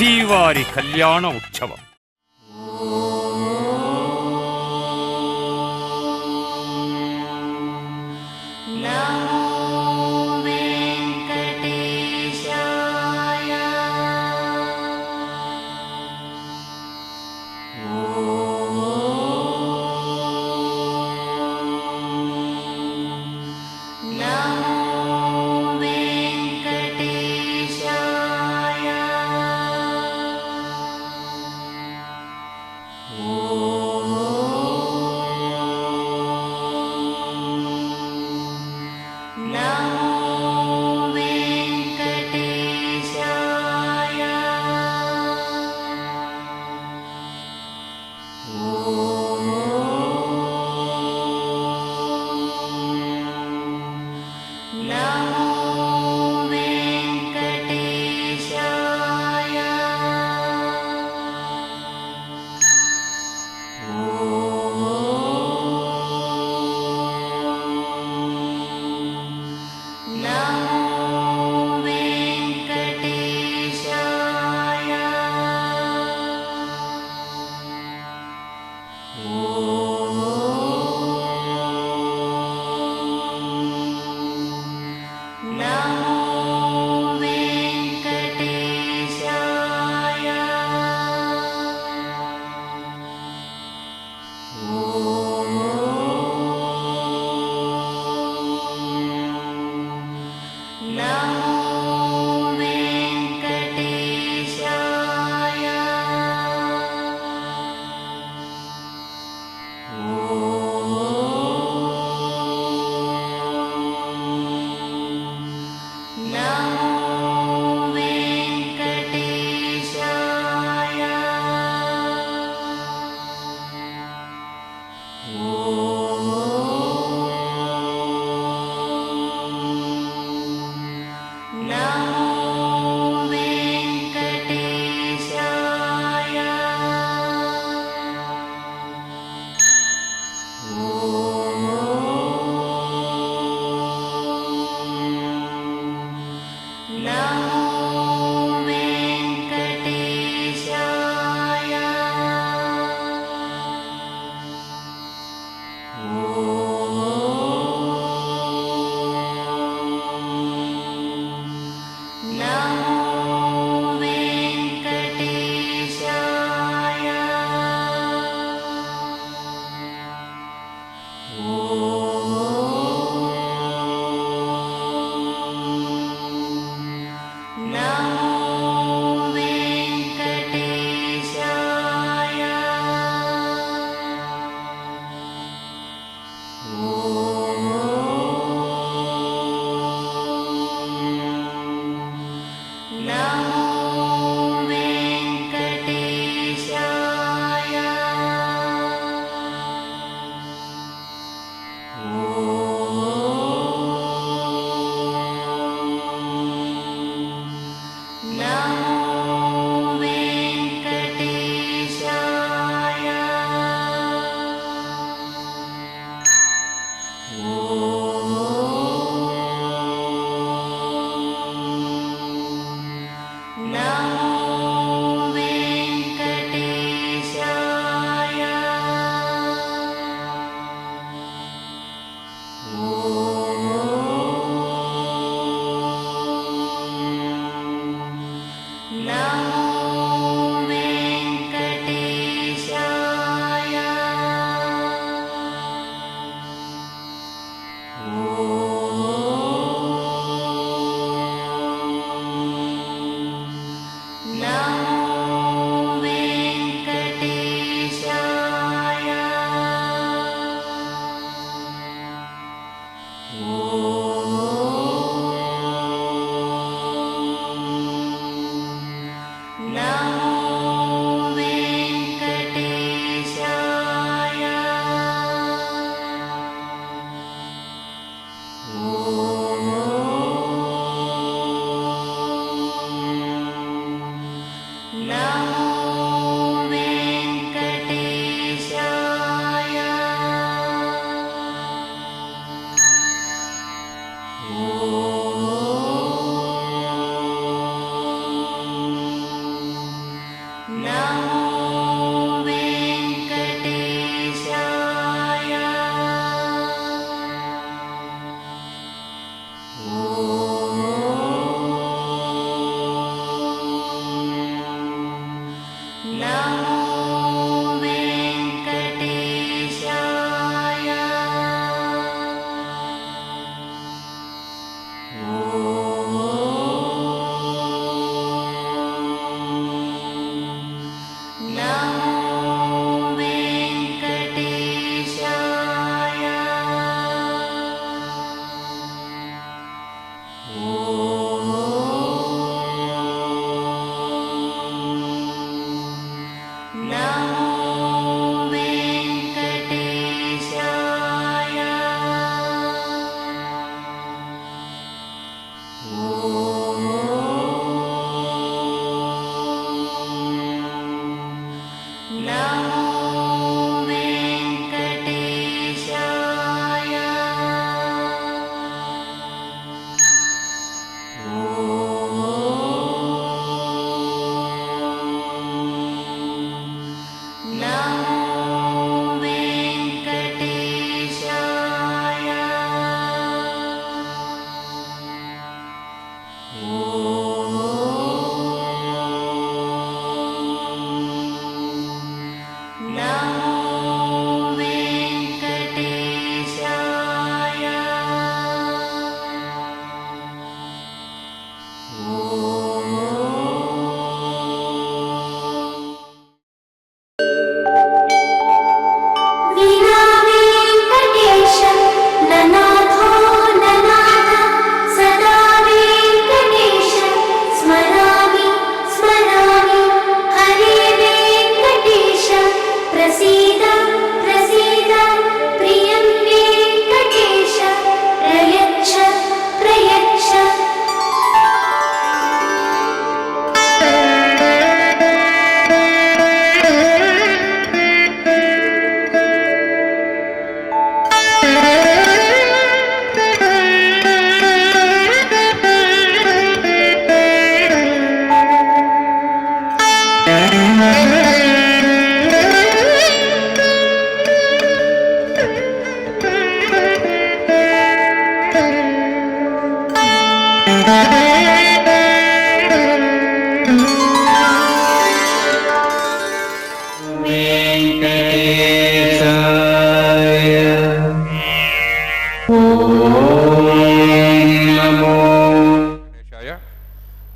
శ్రీవారి కళ్యాణ ఉత్సవం.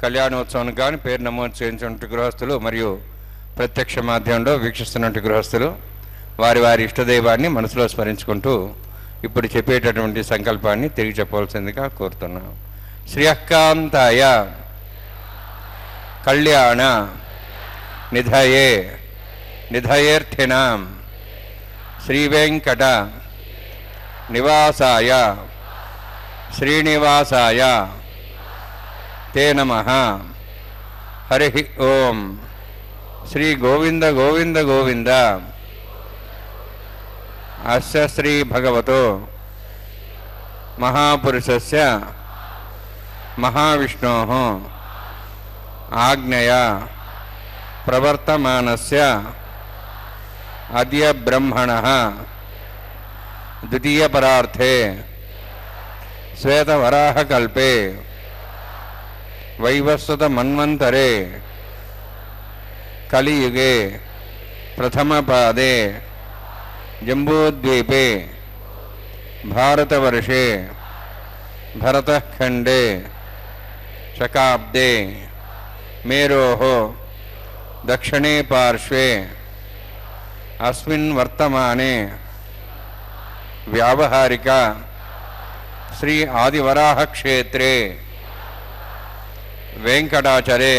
కళ్యాణోత్సవానికి కానీ పేరు నమోదు చేయించినటువంటి గృహస్థులు మరియు ప్రత్యక్ష మాధ్యమంలో వీక్షిస్తున్నటువంటి గృహస్థులు వారి వారి ఇష్టదైవాన్ని మనసులో స్మరించుకుంటూ ఇప్పుడు చెప్పేటటువంటి సంకల్పాన్ని తిరిగి చెప్పవలసిందిగా కోరుతున్నాం. శ్రియకాంతాయ కళ్యాణ నిధయే నిధయేర్థినాం శ్రీవేంకట నివాసాయ శ్రీనివాసాయ తే నమః. హరి ఓం. శ్రీ గోవింద గోవింద గోవింద. అస్య శ్రీ భగవతో మహాపురుషస్య మహావిష్ణోః ఆజ్ఞయా ప్రవర్తమానస్య అద్య బ్రహ్మణః ద్వితీయపరార్థే శ్వేతవరాహకల్పే వైవస్వత మన్వంతరే కలియుగే ప్రథమపాదే జంబూద్వీపే భారతవర్షే భరతఖండే శకాబ్దే మేరోః దక్షిణే పార్శ్వే అస్మిన్ వర్తమానే వ్యావహారిక శ్రీ ఆదివరాహ క్షేత్రే వెంకటాచరే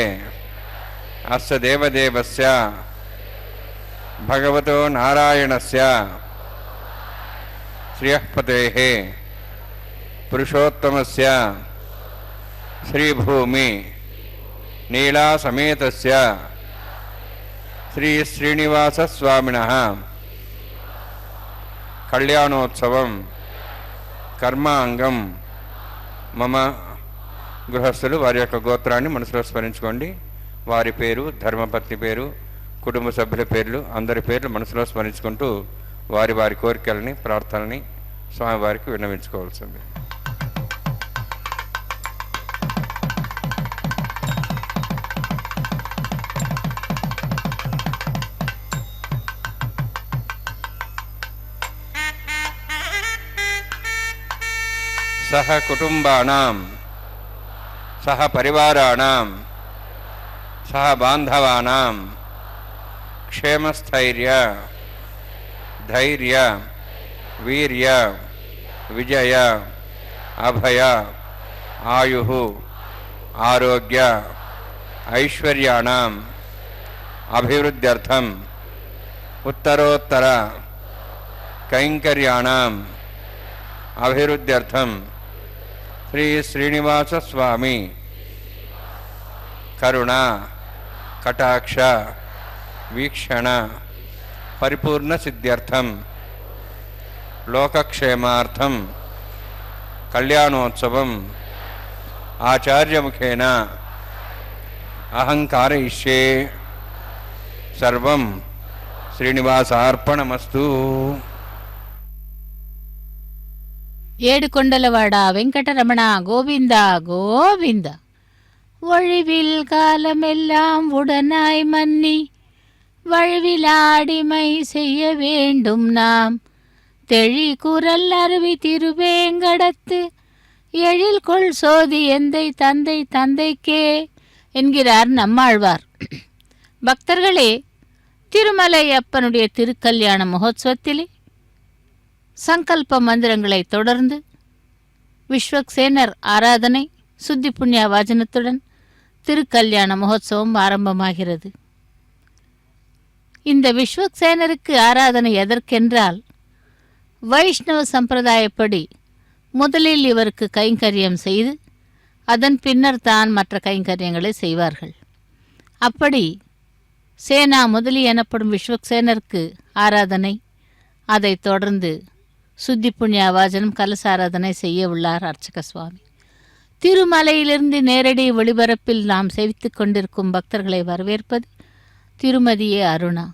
అస్య దేవదేవస్య భగవతో నారాయణస్య శ్రియఃపతేః పురుషోత్తమస్య శ్రీభూమి నీలాసమేతస్య శ్రీ శ్రీనివాసస్వామినః కళ్యాణోత్సవం కర్మాంగం మమ. గృహస్థులు వారి యొక్క గోత్రాన్ని మనసులో స్మరించుకోండి. వారి పేరు, ధర్మపత్ని పేరు, కుటుంబ సభ్యుల పేర్లు, అందరి పేర్లు మనసులో స్మరించుకుంటూ వారి వారి కోరికలని, ప్రార్థనని స్వామివారికి విన్నవించుకోవాల్సింది. సహ కుటుంబానాం సహ పరివారాణాం సహ బాంధవానాం క్షేమస్థైర్య ధైర్య వీర్య విజయ అభయ ఆయుః ఆరోగ్య ఐశ్వర్యాణం అభివృద్ధ్యర్థం ఉత్తరోత్తర కైంకర్యాణం అభివృద్ధ్యర్థం శ్రీ శ్రీనివాస స్వామి కరుణ కటాక్ష వీక్షణ పరిపూర్ణ సిద్ధ్యర్థం లోకక్షేమార్థం కళ్యాణోత్సవం ఆచార్యముఖేన అహంకారయిష్యే సర్వం శ్రీనివాసార్పణమస్తు. ఏడుకొండలవాడ వెంకటరమణ గోవింద గోవింద. ஒழிவில் காலமெல்லாம் உடனாய் மன்னி வழுவிலாடிமை செய்ய வேண்டும் நாம் தெழி குரல் அருவி திருவேங்கடத்து எழில் கொள் சோதி எந்தை தந்தை தந்தைக்கே என்கிறார் நம்மாழ்வார். பக்தர்களே, திருமலை அப்பனுடைய திருக்கல்யாண மகோத்சவத்திலே சங்கல்ப மந்திரங்களை தொடர்ந்து விஸ்வக்சேனர் ஆராதனை சுத்தி புண்ணிய வாஜனத்துடன் திருக்கல்யாண மகோத்சவம் ஆரம்பமாகிறது. இந்த விஸ்வக்சேனருக்கு ஆராதனை எதற்கென்றால், வைஷ்ணவ சம்பிரதாயப்படி முதலில் இவருக்கு கைங்கரியம் செய்து அதன் பின்னர் தான் மற்ற கைங்கரியங்களை செய்வார்கள். அப்படி சேனா முதலி எனப்படும் விஸ்வக்சேனருக்கு ஆராதனை, அதைத் தொடர்ந்து சுத்தி புண்ணிய வாஜனம் கலசாராதனை செய்ய உள்ளார் அர்ச்சக சுவாமி. திருமலையிலிருந்து நேரடி ஒளிபரப்பில் நாம் சேவித்துக் கொண்டிருக்கும் பக்தர்களை வரவேற்பது திருமதியே அருணா.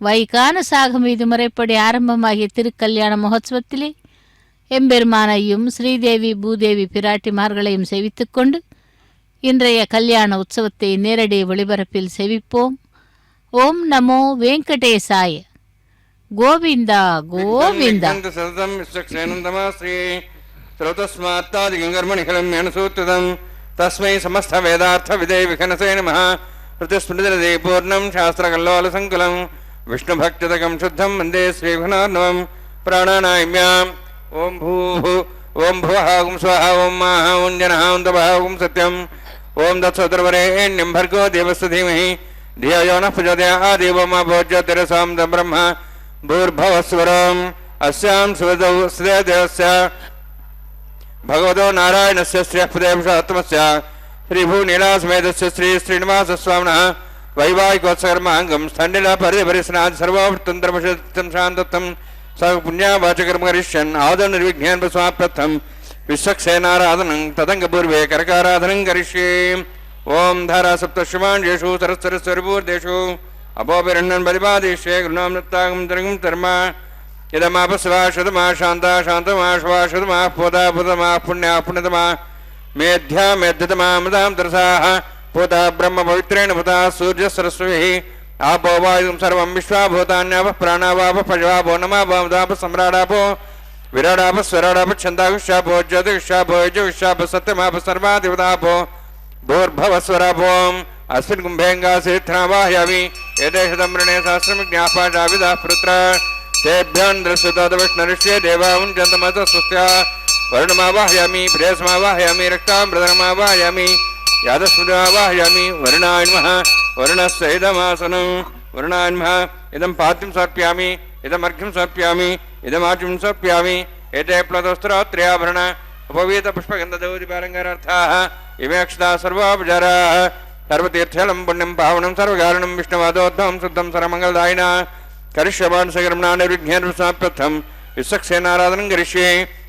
வைகான சாகம் இது முறைப்படி ஆரம்பமாகிய திருக்கல்யாண மகோத்சவத்திலே எம்பெருமானையும் ஸ்ரீதேவி பூதேவி பிராட்டிமார்களையும் சேவித்துக் கொண்டு இன்றைய கல்யாண உற்சவத்தை நேரடி ஒளிபரப்பில் சேவிப்போம். ஓம் நமோ வெங்கடேசாய. கோவிந்தா கோவிந்தா. தஸ்மை சமஸ்த வேதார்த்த விதே விகனசே நமः. பிரதிஸ்மிருதிரதே பூர்ணம் சாஸ்திரகல்லோல சங்குலம் விஷ்ணுபக்திதகம் சுத்தம் வந்தே ஸ்ரீகுணார்ணவம் பிராணாநாயம்யாம். ஓம் பூः ஓம் भुवः ओं स्वः ओं माः ओं जनः ओं तपः ओं सत्यम् ओं तत्सवितुर्वरेण्यं भर्गो देवस्य धीमहि धियो यो नः प्रचोदयात् देवो मा भोज्योतिरसां ब्रह्म भूर्भुवस्वरम् अस्यां सुवदौ देवस्य भगवतो नारायणस्य श्रीहस्पदेवशात्मस्य श्रीभूनीलासमेतस्य श्री श्रीनिवासस्वामिनः वैवाहिकोत्सकर्माङ्गं स्थण्डिलपरिपरिस्नात् सर्वोत्तरं शान्तत्वं स पुण्यावाचकर्म करिष्यन् आदौ निर्विघ्नेन समाप्यर्थं विश्वक्सेनाराधनं तदङ्गपूर्वे करकाराधनं करिष्ये. ओं धारा सप्तश्रमाण्येषु सरस्वरस्वरपूर्देषु अपोभिरण्यन् बलिपादेशे गुरुनामृत्तागं तरगं धर्म यदमापस्वा शतमा शान्ता शान्तमा श्वा शतमा पोता पुतमा पुण्या पुण्यतमा मेध्या मेध्यतमा मदां तरसाः पोता ब्रह्म पवित्रेण पुता सूर्य सरस्वती आपो वायुं सर्वं विश्वाभूतान्यापः प्राणावापः पशवापो नमावापः सम्राडापो विराडापः स्वराडापः छन्दागुष्यापो ज्योतिगुष्यापो यजुगुष्यापः सत्यमापः सर्वाधिपतापो भूर्भवस्वरापो अस्मिन् कुम्भेङ्गासीर्थनावाहयामि एतेषु मृणे सहस्रमिज्ञापाजाविदाः पुत्र तेभ्योऽन्द्रस्वतोदविष्णुरिष्ये देवामुञ्चन्तमतस्वस्त्या वरुणमावाहयामि प्रेयसमावाहयामि रक्तामृतमावाहयामि यादस्मृतमावाहयामि वरुणाय नमः वरुणस्य इदमासनं वरुणाय नमः इदं पाद्यं समर्पयामि इदमर्घ्यं समर्पयामि इदमाचुं समर्पयामि एते प्लवस्त्रोत्र्याभरण उपवीतपुष्पगन्धदौदिपालङ्कारार्थाः इमे अक्षताः सर्वोपचाराः सर्वतीर्थलं पुण्यं पावनं सर्वकारणं विष्णुवादोद्भवं शुद्धं सर्वमङ्गलदायिनः करिष्यमान् सकर्मणा निर्विघ्नेन समाप्यर्थं विश्वक्सेनाराधनं करिष्ये.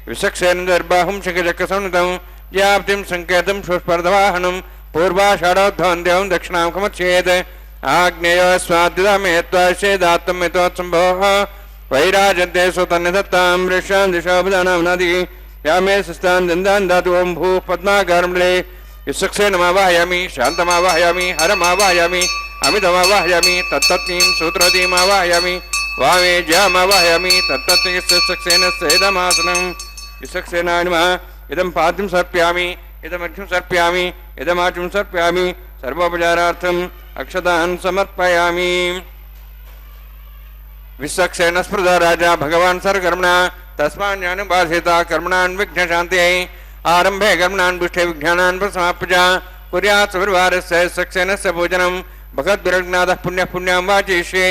विश्वक्सेन दर्बाहुं शङ्खचक्रसंयुतं व्याप्तिं सङ्केतं पुष्पर्धवाहनं पूर्वाषाढोद्धवं देवं दक्षिणां कमच्छेत् आग्नेयो स्वाद्युतामेत्वाश्चेदात्तं यतोत्सम्भोः वैराजन्ते सुतन्यदत्तां वृषां दिशोपदानाम्नादि यामे सुस्तान् दन्दान् दातु ओं भूः पद्माकारमण्डले विश्वक्सेनमावाहयामि शान्तमावाहयामि हरमावाहयामि अमितमावाहयामि तत्तत्नीं सूत्रवतीमावाहयामि वामे ज्यामावाहयामि तत्तत्निश्चक्सेनस्य इदमासनं विश्वक्सेनाय नमः इदं पाद्यं समर्पयामि इदमर्घ्यं समर्पयामि इदमाचुं समर्पयामि सर्वोपचारार्थम् अक्षतान् समर्पयामि. विश्वक्सेनस्पृधा राजा भगवान् सर्वकर्मणा तस्मान्यानुबाधेता कर्मणान् विघ्नशान्त्यै आरम्भे कर्मणान् पुष्टे विज्ञानान् प्रसमाप्य कुर्यात् सविर्वारस्य विश्वक्सेनस्य पूजनं भगवद्विरग्नादः पुण्यः पुण्यां वाचयिष्ये.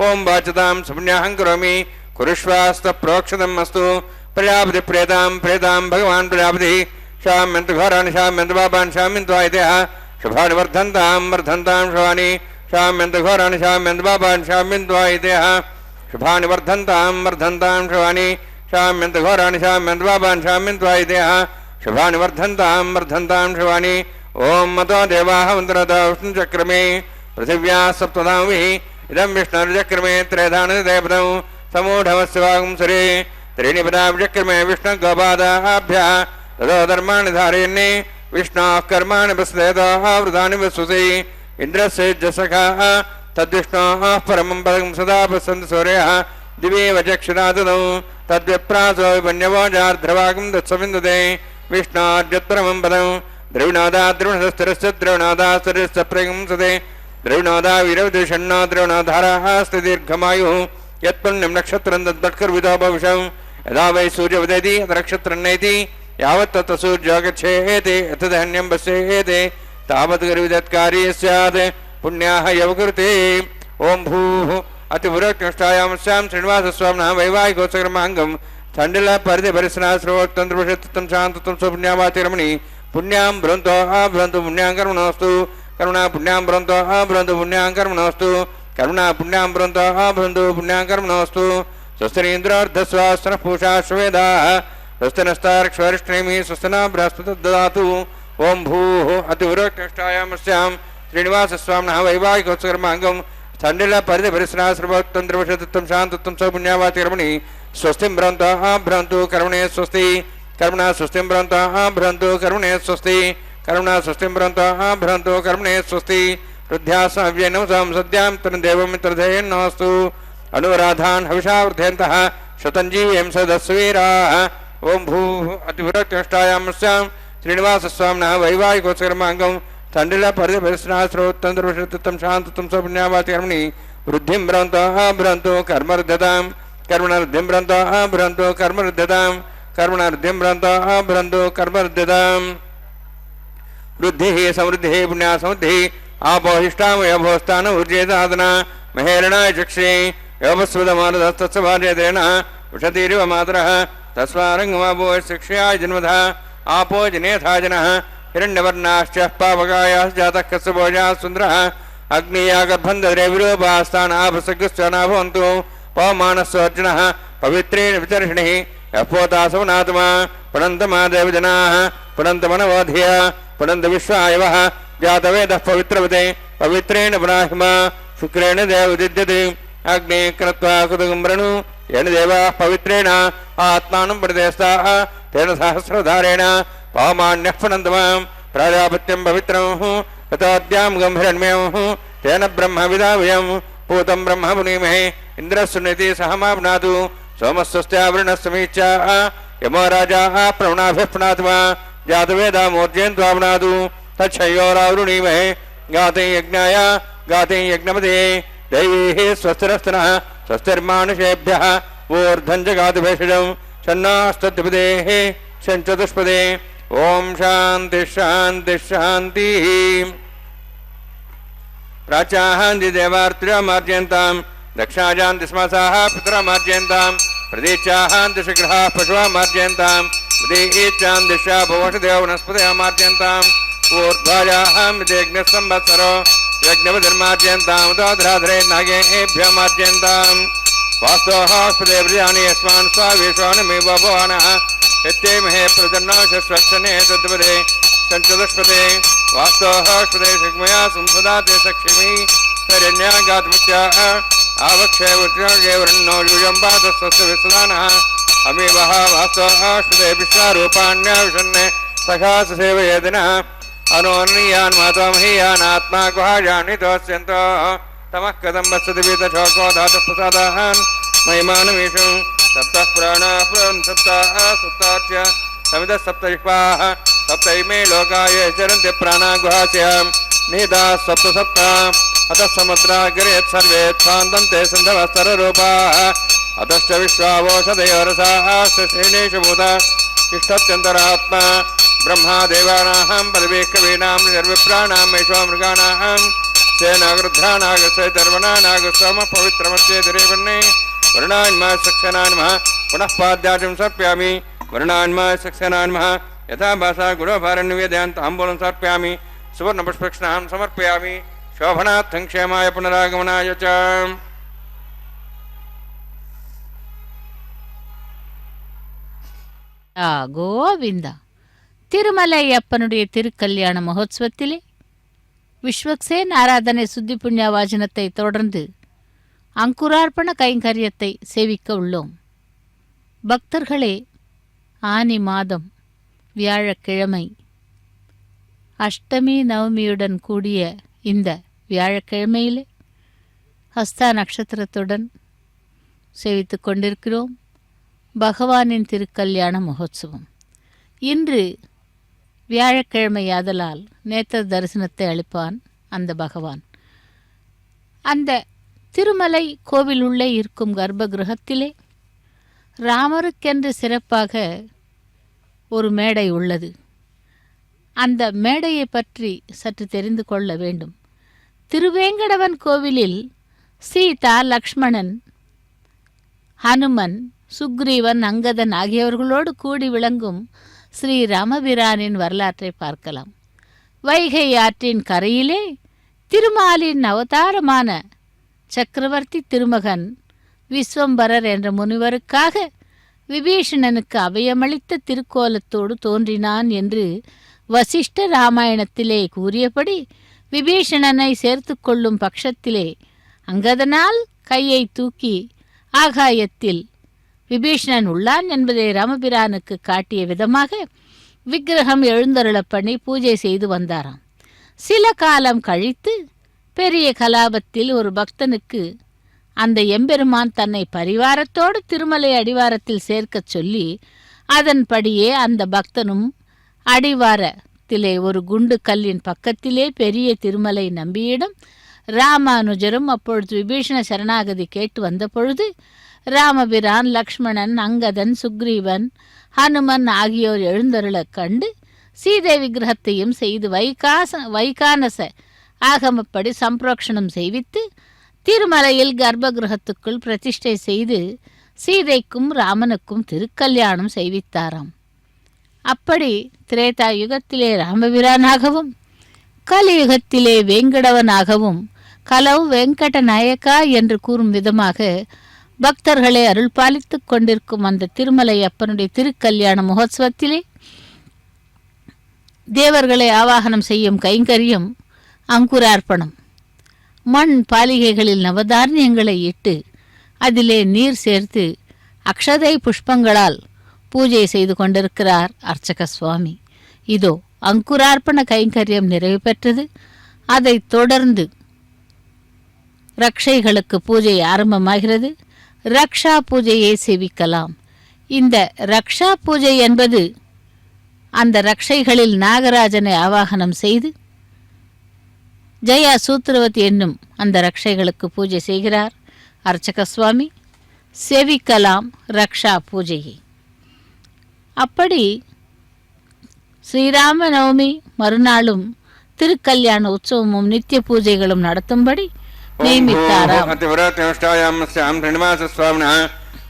ओं वाचतां सुपुण्याहं करोमि कुरुष्वास्तप्रोक्षतम् अस्तु. प्रजापति प्रेतां प्रेतां भगवान् प्रजापतिः शाम्यन्तु घोराणि शाम्यन्तु पापान् शाम्यन्तु आयतेः शुभानि वर्धन्तां वर्धन्तां शुभानि शाम्यन्तु घोराणि शाम्यन्तु पापान् शाम्यन्तु आयतेः शुभानि वर्धन्तां वर्धन्तां शुभानि शाम्यन्तु घोराणि शाम्यन्तु पापान् शाम्यन्तु आयतेः शुभानि वर्धन्तां वर्धन्तां शुभानि ओम मतो देवाः मन्त्रतो विष्णुचक्रमे पृथिव्याः सप्तधामभिः इदं विष्णुर्चक्रमे त्रयधानदेवतौ समूढमस्य वागुंसरे त्रीणि पदाभिचक्रमे विष्णुगोपादाभ्यः ततो धर्माणि धारयन्ने विष्णोः कर्माणि वसुदेवः वृतानि वसुसि इन्द्रस्य जसखाः तद्विष्णोः परमं पदं सदा पश्यन्ति सूर्यः दिवे वचक्षुरा ददौ तद्विप्रासो विपन्यवो जार्ध्रवागं दत्सविन्दते विष्णोर्जत्परमं पदं द्रविणोदा द्रविणस्थिरस्य द्रविणोदास्तरस्य प्रगंसते द्रविणोदा वीरविदुषण्णो द्रविणोधाराः अस्ति दीर्घमायुः यत्पुण्यं नक्षत्रं तद्वत्कर्वितो भविषं यदा वै सूर्योदयति नक्षत्रं नयति यावत् तत् सूर्यो गच्छेति यतदहन्यं पश्येति तावत् गर्विदत्कार्ये स्यात् पुण्याः यवकृते ओं भूः अतिपुरक्ष्टायामस्यां श्रीनिवासस्वामिनः वैवाहिकोत्सकर्माङ्गं चण्डिल परिधिपरिसनाश्रोक्तन्त्रपरिषत्तं शान्तत्वं स्वपुण्यावातिरमणि पुण्यां भ्रन्तो भ्रन्तु पुण्यां कर्मणोऽस्तु करुणा पुण्यां भ्रन्तो भ्रन्तु पुण्यां कर्मणोऽस्तु करुणा पुण्यां भ्रन्तो भ्रन्तु पुण्यां कर्मणोऽस्तु स्वस्तिरीन्द्रार्धस्वास्तनः पूषा श्वेदाः स्वस्तिनस्तारक्षरिष्णेमि स्वस्तिना बृहस्पतिः ददातु ओं भूः अतिपुरक्ष्टायामस्यां श्रीनिवासस्वामिनः वैवाहिकोत्सकर्माङ्गं चण्डिल परिधिपरिसनाश्रोक्तन्त्रपरिषत्तं शान्तत्वं स्वपुण्यावातिरमणि स्वस्तिं भ्रन्तः भ्रन्तु कर्मणे स्वस्ति कर्मणा स्वस्तिं भ्रन्तः भ्रन्तु कर्मणे स्वस्ति कर्मणा स्वस्तिं भ्रन्तः भ्रन्तु कर्मणे स्वस्ति हृद्यासव्यनवसां सद्यां तन्देवमित्रधेयन्नोऽस्तु अनुराधान् हविषा वृद्धयन्तः शतञ्जीवीं सदस्वीराः ओं भूः अतिपुरक्ष्टायामस्यां श्रीनिवासस्वामिनः वैवाहिकोत्सकर्माङ्गं चण्डिल परिधिपरिसनाश्रोक्तन्त्रपरिषत्तं शान्तत्वं स्वपुण्यावातिकर्मणि वृद्धिं भ्रन्तः भ्रन्तु कर्मरुद्धतां कर्मणवृद्धिं भ्रन्तः भ्रन्तु कर्मरुद्धतां कर्मणवृद्धिं भ्रन्तः भ्रन्तु कर्मरुद्धतां वृद्धिः समृद्धिः पुण्या समृद्धिः आपोहिष्टामयोभोस्तान ऊर्जेतादना महेरणाय चक्षे योपस्वदमानदस्तत्सभार्यतेन विषतिरिव मातरः तस्मारङ्गमापो शिक्षयाय जन्मधः आपो जनेथा जनः हिरण्यवर्णाश्च पावकायाः जातः कस्य भोजाः सुन्दरः अग्नियागर्भन्धरे विरूपास्तानाभसकृश्च न भवन्तु पवमानस्वर्जनः पवित्रेण वितर्षणिः यपोतासवनात्मा पुनन्तमा देवजनाः पुनन्तमनवोधिय पुनन्त विश्वायवः जातवेदः पवित्रवते पवित्रेण पुनाहिमा शुक्रेण देवदिद्यते अग्ने कृत्वा कुतुगुम्ब्रणु येन देवाः पवित्रेण आत्मानं प्रदेस्ताः तेन सहस्रधारेण पवमान्यः पुनन्तमां प्राजापत्यं पवित्रं ततोद्यां गम्भीरन्मयं तेन ब्रह्म विदावयं पूतं ब्रह्म पुनीमहे इन्द्रस्सुनिति सहमाप्नातु सोमस्वस्त्यावृणस्समीच्या यमो राजाः प्रवणाभिः पुनात्मा जातवेदामूर्जयन्त्वाप्नातु तच्छयोरावृणीमहे गाते यज्ञाय गाते यज्ञपदे दैवीः स्वस्तिरस्तनः स्वस्तिर्मानुषेभ्यः ऊर्ध्वं जगातु भेषजं षण्णास्तद्विपदेः षञ्चतुष्पदे ओं शान्तिः शान्तिः शान्तिः प्राच्याहान्ति देवार्तिरामार्जयन्तां दक्षाजान्ति स्मसाः पितरामार्जयन्तां प्रदेशाहान्ति शीघ्राः पशुवामार्जयन्तां प्रदेशान्दिशा भवषदेव वनस्पतिमार्जयन्ताम् ऊर्ध्वायाहां यज्ञसंवत्सरो यज्ञपतिर्मार्जयन्तां उदाधराधरे नागेभ्यमार्जयन्तां वास्तोहास्पदे व्रजानि यस्मान् स्वावेश्वानमेव भवानः यत्ते महे प्रजन्नाशस्वक्षणे तद्वदे सञ्चदुष्पदे वास्तोहास्पदे शिग्मया संसदाते सक्षिमी शरण्यागात्मत्याः आवक्षय वृत्तिर्गे वृन्नो यूयम्बादस्वस्य विसदानः अमीवः वास्तोहास्पदे विश्वारूपाण्याविशन्ने सखास सेवयेदिनः अनोन्नीयान् मातामहीयानात्मा गुहायानि तोस्यन्तो तमः कथं वसति वीतशोको धातुः प्रसादान् महिमानमीषु सप्तः प्राणाः सप्ताः सप्ताच्य समितः सप्तजिह्वाः सप्तैमे लोकाय चरन्ति प्राणाः गुहास्यां निहिताः सप्तसप्ता अतः समुद्राग्रेत् सर्वे स्वान्तं ते सन्धवः सर्वरूपाः अतश्च विश्वावोषधयोरसाः श्रेणीषु भूताः तिष्ठत्यन्तरात्मा ब्रह्मा देवानां पदवीः कवीनां सर्वप्राणां वैश्वामृगाणां सेनागृध्रानागसैतर्वणानागस्वामः पवित्रमस्येतिरेवन्ने वर्णान्मा सक्सेनान्मः पुनः पाद्याचं सर्प्यामि वर्णान्मा सक्सेनान्मः यथा भाषा गुणभारन्निवेदयान् ताम्बूलं समर्पयामि सुवर्णपुष्पक्षणां समर्पयामि शोभनार्थं क्षेमाय पुनरागमनाय च கோவிந்தா. திருமலையப்பனுடைய திருக்கல்யாண மகோத்சவத்திலே விஸ்வக்சேன் ஆராதனை சுத்தி புண்ணியவாஜனத்தை தொடர்ந்து அங்குரார்ப்பண கைங்கரியத்தை சேவிக்க உள்ளோம். பக்தர்களே, ஆனி மாதம் வியாழக்கிழமை அஷ்டமி நவமியுடன் கூடிய இந்த வியாழக்கிழமையிலே ஹஸ்தா நட்சத்திரத்துடன் சேவித்து கொண்டிருக்கிறோம் பகவானின் திருக்கல்யாண மகோத்சவம். இன்று வியாழக்கிழமையாதலால் நேத்திர தரிசனத்தை அளிப்பான் அந்த பகவான். அந்த திருமலை கோவில் உள்ளே இருக்கும் கர்ப்ப கிரகத்திலே ராமருக்கென்று சிறப்பாக ஒரு மேடை உள்ளது. அந்த மேடையை பற்றி சற்று தெரிந்து கொள்ள வேண்டும். திருவேங்கடவன் கோவிலில் சீதா, லக்ஷ்மணன், ஹனுமன், சுக்ரீவன், அங்கதன் ஆகியவர்களோடு கூடி விளங்கும் ஸ்ரீ ராமபிரானின் வரலாற்றை பார்க்கலாம். வைகை ஆற்றின் கரையிலே திருமாலின் அவதாரமான சக்கரவர்த்தி திருமகன் விஸ்வம்பரர் என்ற முனிவருக்காக விபீஷணனுக்கு அபயமளித்த திருக்கோலத்தோடு தோன்றினான் என்று வசிஷ்ட ராமாயணத்திலே கூறியபடி விபீஷணனை சேர்த்து கொள்ளும் பட்சத்திலே அங்கதனால் கையை தூக்கி ஆகாயத்தில் விபீஷணன் உள்ளான் என்பதை ராமபிரானுக்கு காட்டிய விதமாக விக்கிரகம் எழுந்தருளப் பண்ணி பூஜை செய்து வந்தாராம். சில காலம் கழித்து பெரிய கலாபத்தில் ஒரு பக்தனுக்கு அந்த எம்பெருமான் தன்னை பரிவாரத்தோடு திருமலை அடிவாரத்தில் சேர்க்கச் சொல்லி அதன்படியே அந்த பக்தனும் அடிவாரத்திலே ஒரு குண்டு கல்லின் பக்கத்திலே பெரிய திருமலை நம்பியிடம் ராமானுஜரும் அப்பொழுது விபீஷண சரணாகதி கேட்டு வந்த பொழுது ராமபிரான், லக்ஷ்மணன், அங்கதன், சுக்ரீவன், ஹனுமன் ஆகியோர் எழுந்தருளக் கண்டு சீதை விக்கிரகத்தையும் செய்து வைகானச ஆகமப்படி சம்பிரோக்ஷணம் செய்வித்து திருமலையில் கர்ப்பகிரகத்துக்குள் பிரதிஷ்டை செய்து சீதைக்கும் ராமனுக்கும் திருக்கல்யாணம் செய்வித்தாராம். அப்படி திரேதா யுகத்திலே ராமபிரானாகவும் கலியுகத்திலே வேங்கடவனாகவும் கலவு வெங்கட நாயக்கா என்று கூறும் விதமாக பக்தர்களை அருள் பாலித்துக் கொண்டிருக்கும் அந்த திருமலை அப்பனுடைய திருக்கல்யாண மகோத்சவத்திலே தேவர்களை ஆவாகனம் செய்யும் கைங்கரியம் அங்குரார்ப்பணம். மண் பாலிகைகளில் நவதானியங்களை இட்டு அதிலே நீர் சேர்த்து அக்ஷதை புஷ்பங்களால் பூஜை செய்து கொண்டிருக்கிறார் அர்ச்சக சுவாமி. இதோ அங்குரார்ப்பண கைங்கரியம் நிறைவு பெற்றது. அதைத் தொடர்ந்து ரக்ஷைகளுக்கு பூஜை ஆரம்பமாகிறது. ரக்ஷா பூஜையை சேவிக்கலாம். இந்த ரக்ஷா பூஜை என்பது அந்த ரக்ஷைகளில் நாகராஜனை ஆவாகனம் செய்து ஜெயா சூத்திரவதி என்னும் அந்த ரக்ஷைகளுக்கு பூஜை செய்கிறார் அர்ச்சக சுவாமி. சேவிக்கலாம் ரக்ஷா பூஜையை. அப்படி ஸ்ரீராம நவமி மறுநாளும் திருக்கல்யாண உற்சவமும் நித்திய பூஜைகளும் நடத்தும்படி நியமித்தாராம்.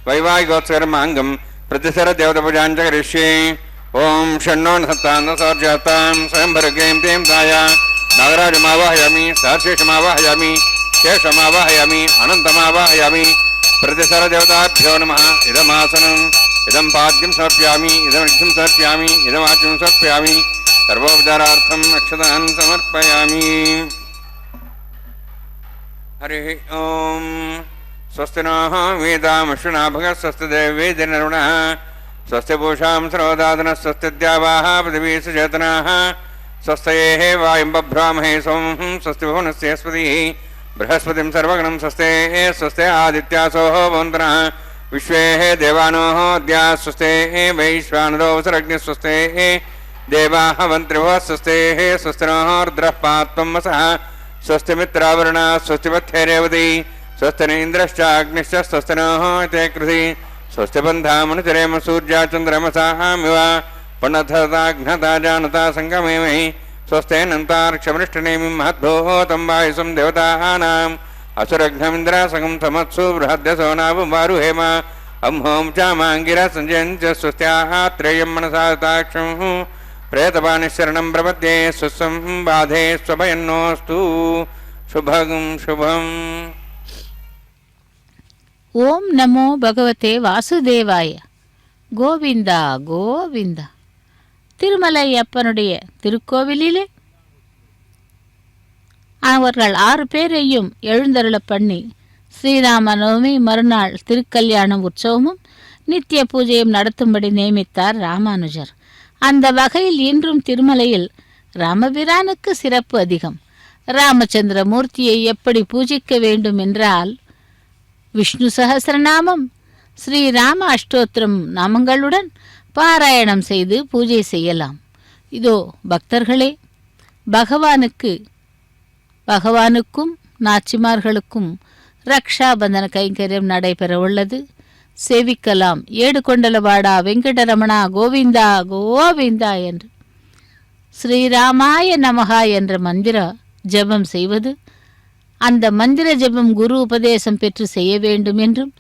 வைவாகிகோத்சவமாங்கம் பிரதிசர தேவதபூஜாஞ்ச கரிஷ்யே. ஓம் ஷண்ணோன் சத்தாந்த சௌர்ஜாத்தாம் ஸ்வயம்பரகேம் தேம் தாயா நாகராஜமாவாஹயாமி சார்சேஷமாவாஹயாமி சேஷமாவாஹயாமி அனந்தமாவாஹயாமி. பிரதிசர தேவதாभ्यो நமः. இதமாசனம் இதம் பாத்யம் சமர்ப்பயாமி இதமர்घ्यं சமர்ப்பயாமி இதமாச்யம் சமர்ப்பயாமி சர்வோபச்சாரார்த்தம் அக்ஷதான் சமர்ப்பயாமி. हरि ओम स्वस्ति नः वेदामश्विना भगः स्वस्ति देवेदिनरुणः स्वस्ति पूषां सर्वदादनः स्वस्ति द्यावाः पृथिवी सुचेतनाः स्वस्तेः वायुं बभ्रामहे सोमं स्वस्ति भुवनस्य स्पतिः बृहस्पतिं सर्वगणं स्वस्ते स्वस्ते आदित्यासो भवन्तनः विश्वेः देवानोः अद्या स्वस्ते वैश्वानरो वसुरग्निः स्वस्ते देवाः वन्त्रिभः स्वस्ते स्वस्ति नः रुद्रः पात्वं वसः स्वस्ति मित्रावरुणा स्वस्ति पथ्यरेवती स्वस्ति इन्द्रश्चाग्निश्च स्वस्ति नः ते कृधि स्वस्ति बन्धामनुचरेम सूर्या चन्द्रमसामिव पुनथताघ्नता जानता सङ्गमेमहि स्वस्तेऽनन्तार्क्षमृष्टनेमिं महद्भूतं वायुसं देवतानाम् असुरघ्नमिन्द्रासगं समत्सु बृहद्यसो नावुवारुहेम अंहों चामांगिरा संजयञ्च स्वस्त्याः त्रेयं मनसा ताक्षं प्रेतपानिशरणं प्रपद्ये स्वस्वं बाधे स्वभयन्नोऽस्तु शुभं शुभम्. ஓம் நமோ பகவதே வாசுதேவாய. கோவிந்தா கோவிந்தா. திருமலை அப்பனுடைய திருக்கோவிலிலே அவர்கள் 6 பேரையும் எழுந்தருள பண்ணி ஸ்ரீராம நவமி மறுநாள் திருக்கல்யாணம் உற்சவமும் நித்திய பூஜையும் நடத்தும்படி நியமித்தார் ராமானுஜர். அந்த வகையில் இன்றும் திருமலையில் ராமபிரானுக்கு சிறப்பு அதிகம். ராமச்சந்திர மூர்த்தியை எப்படி பூஜிக்க வேண்டும் என்றால், விஷ்ணு சஹஸ்ரநாமம், ஸ்ரீராம அஷ்டோத்திரம் நாமங்களுடன் பாராயணம் செய்து பூஜை செய்யலாம். இதோ பக்தர்களே, பகவானுக்கும் நாச்சிமார்களுக்கும் ரக்ஷாபந்தன கைங்கரியம் நடைபெற உள்ளது. சேவிக்கலாம். ஏடுகொண்டலவாடா வெங்கடரமணா கோவிந்தா கோவிந்தா என்று ஸ்ரீராமாய நமகா என்ற மந்திர ஜபம் செய்வது, அந்த மந்திர ஜபம் குரு உபதேசம் பெற்று செய்ய வேண்டும் என்றும்,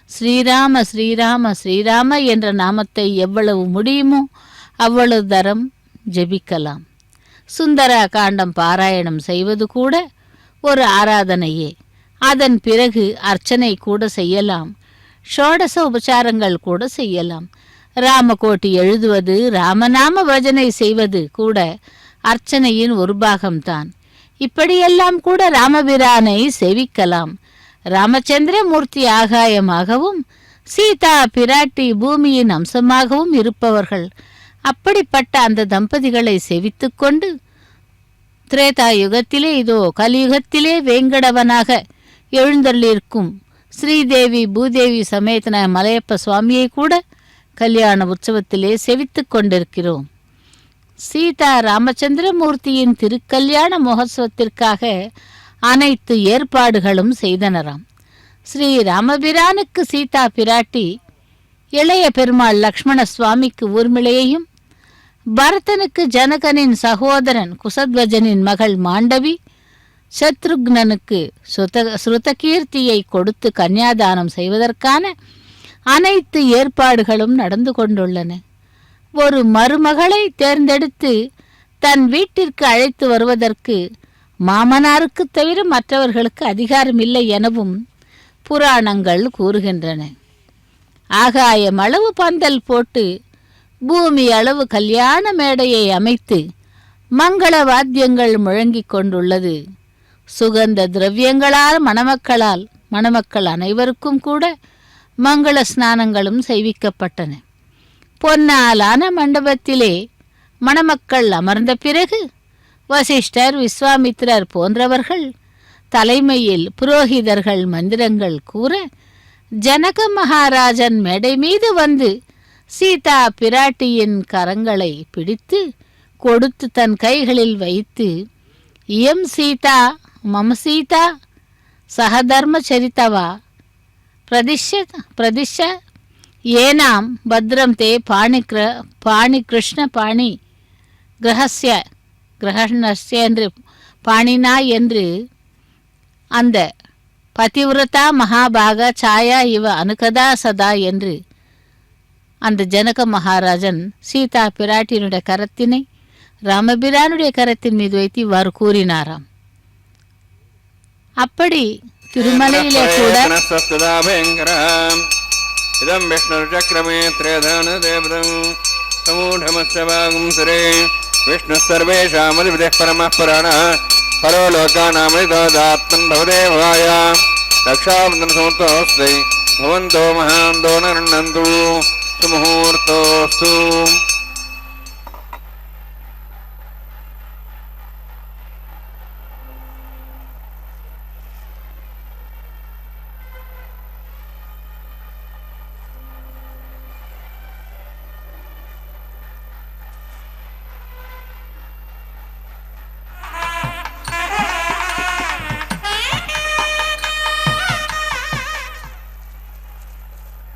ஸ்ரீராம ஸ்ரீராம ஸ்ரீராம என்ற நாமத்தை எவ்வளவு முடியுமோ அவ்வளவு தரம் ஜபிக்கலாம். சுந்தர காண்டம் பாராயணம் செய்வது கூட ஒரு ஆராதனையே. அதன் பிறகு அர்ச்சனை கூட செய்யலாம். ஷோடச உபசாரங்கள் கூட செய்யலாம். ராமகோட்டி எழுதுவது, ராமநாம பஜனை செய்வது கூட அர்ச்சனையின் ஒரு பாகம்தான். இப்படியெல்லாம் கூட ராமபிரானை சேவிக்கலாம். ராமச்சந்திரமூர்த்தி ஆகாயமாகவும் சீதா பிராட்டி பூமியின் அம்சமாகவும் இருப்பவர்கள். அப்படிப்பட்ட அந்த தம்பதிகளை சேவித்துக்கொண்டு திரேதா யுகத்திலே, இதோ கலியுகத்திலே வேங்கடவனாக எழுந்தள்ளிருக்கும் ஸ்ரீதேவி பூதேவி சமேதன மலையப்ப சுவாமியை கூட கல்யாண உற்சவத்திலே சேவித்து கொண்டிருக்கிறோம். சீதா ராமச்சந்திரமூர்த்தியின் திருக்கல்யாண மகோத்சவத்திற்காக அனைத்து ஏற்பாடுகளும் செய்தனராம். ஸ்ரீ ராமபிரானுக்கு சீதா பிராட்டி, இளைய பெருமாள் லக்ஷ்மண சுவாமிக்கு ஊர்மிளையையும், பரதனுக்கு ஜனகனின் சகோதரன் குசத்வஜனின் மகள் மாண்டவி, சத்ருக்னனுக்கு ஸ்ருதகீர்த்தியை கொடுத்து கன்னியாதானம் செய்வதற்கான அனைத்து ஏற்பாடுகளும் நடந்து கொண்டுள்ளன. ஒரு மருமகளை தேர்ந்தெடுத்து தன் வீட்டிற்கு அழைத்து வருவதற்கு மாமனாருக்கு தவிர மற்றவர்களுக்கு அதிகாரம் இல்லை எனவும் புராணங்கள் கூறுகின்றன. ஆகாயம் அளவு பந்தல் போட்டு பூமி அளவு கல்யாண மேடையை அமைத்து மங்கள வாத்தியங்கள் முழங்கிக் கொண்டுள்ளது. சுகந்த திரவியங்களால் மணமக்கள் அனைவருக்கும் கூட மங்கள ஸ்நானங்களும் செய்விக்கப்பட்டன. பொன்னாலான மண்டபத்திலே மணமக்கள் அமர்ந்த பிறகு வசிஷ்டர், விஸ்வாமித்திரர் போன்றவர்கள் தலைமையில் புரோகிதர்கள் மந்திரங்கள் கூற, ஜனக மகாராஜன் மேடை மீது வந்து சீதா பிராட்டியின் கரங்களை பிடித்து கொடுத்து தன் கைகளில் வைத்து, இயம் சீதா மம சீதா சகதர்ம சரித்தவா பிரதிஷ ஏனாம் பத்ரம் தே பாணி கிருஷ்ண பாணி கிரகணஸ்ய என்று பாணினா என்று அந்த பதிவிரதா மகாபாக சாயா இவ அனுகதா சதா என்று அந்த ஜனக மகாராஜன் சீதா பிராட்டியினுடைய கரத்தினை ராமபிரானுடைய கரத்தின் மீது வைத்து இவ்வாறு கூறினாராம். அப்படி திருமலையிலே கூட இதம் விஷ்ணுச்சக்ரமே த்ரேதான தேவதம் சமூఢமஸ்தவாகும் சுரே விஷ்ணு சர்வேஷாமதிபதிः பரமः புராணः பரோ லோகானாமதிதோதாத்மன் பவதேவாய ரக்ஷாபந்தன சமுத்தோஸ்தை பவந்தோ மகாந்தோ நரண்ணந்து சுமுகூர்த்தோஸ்து.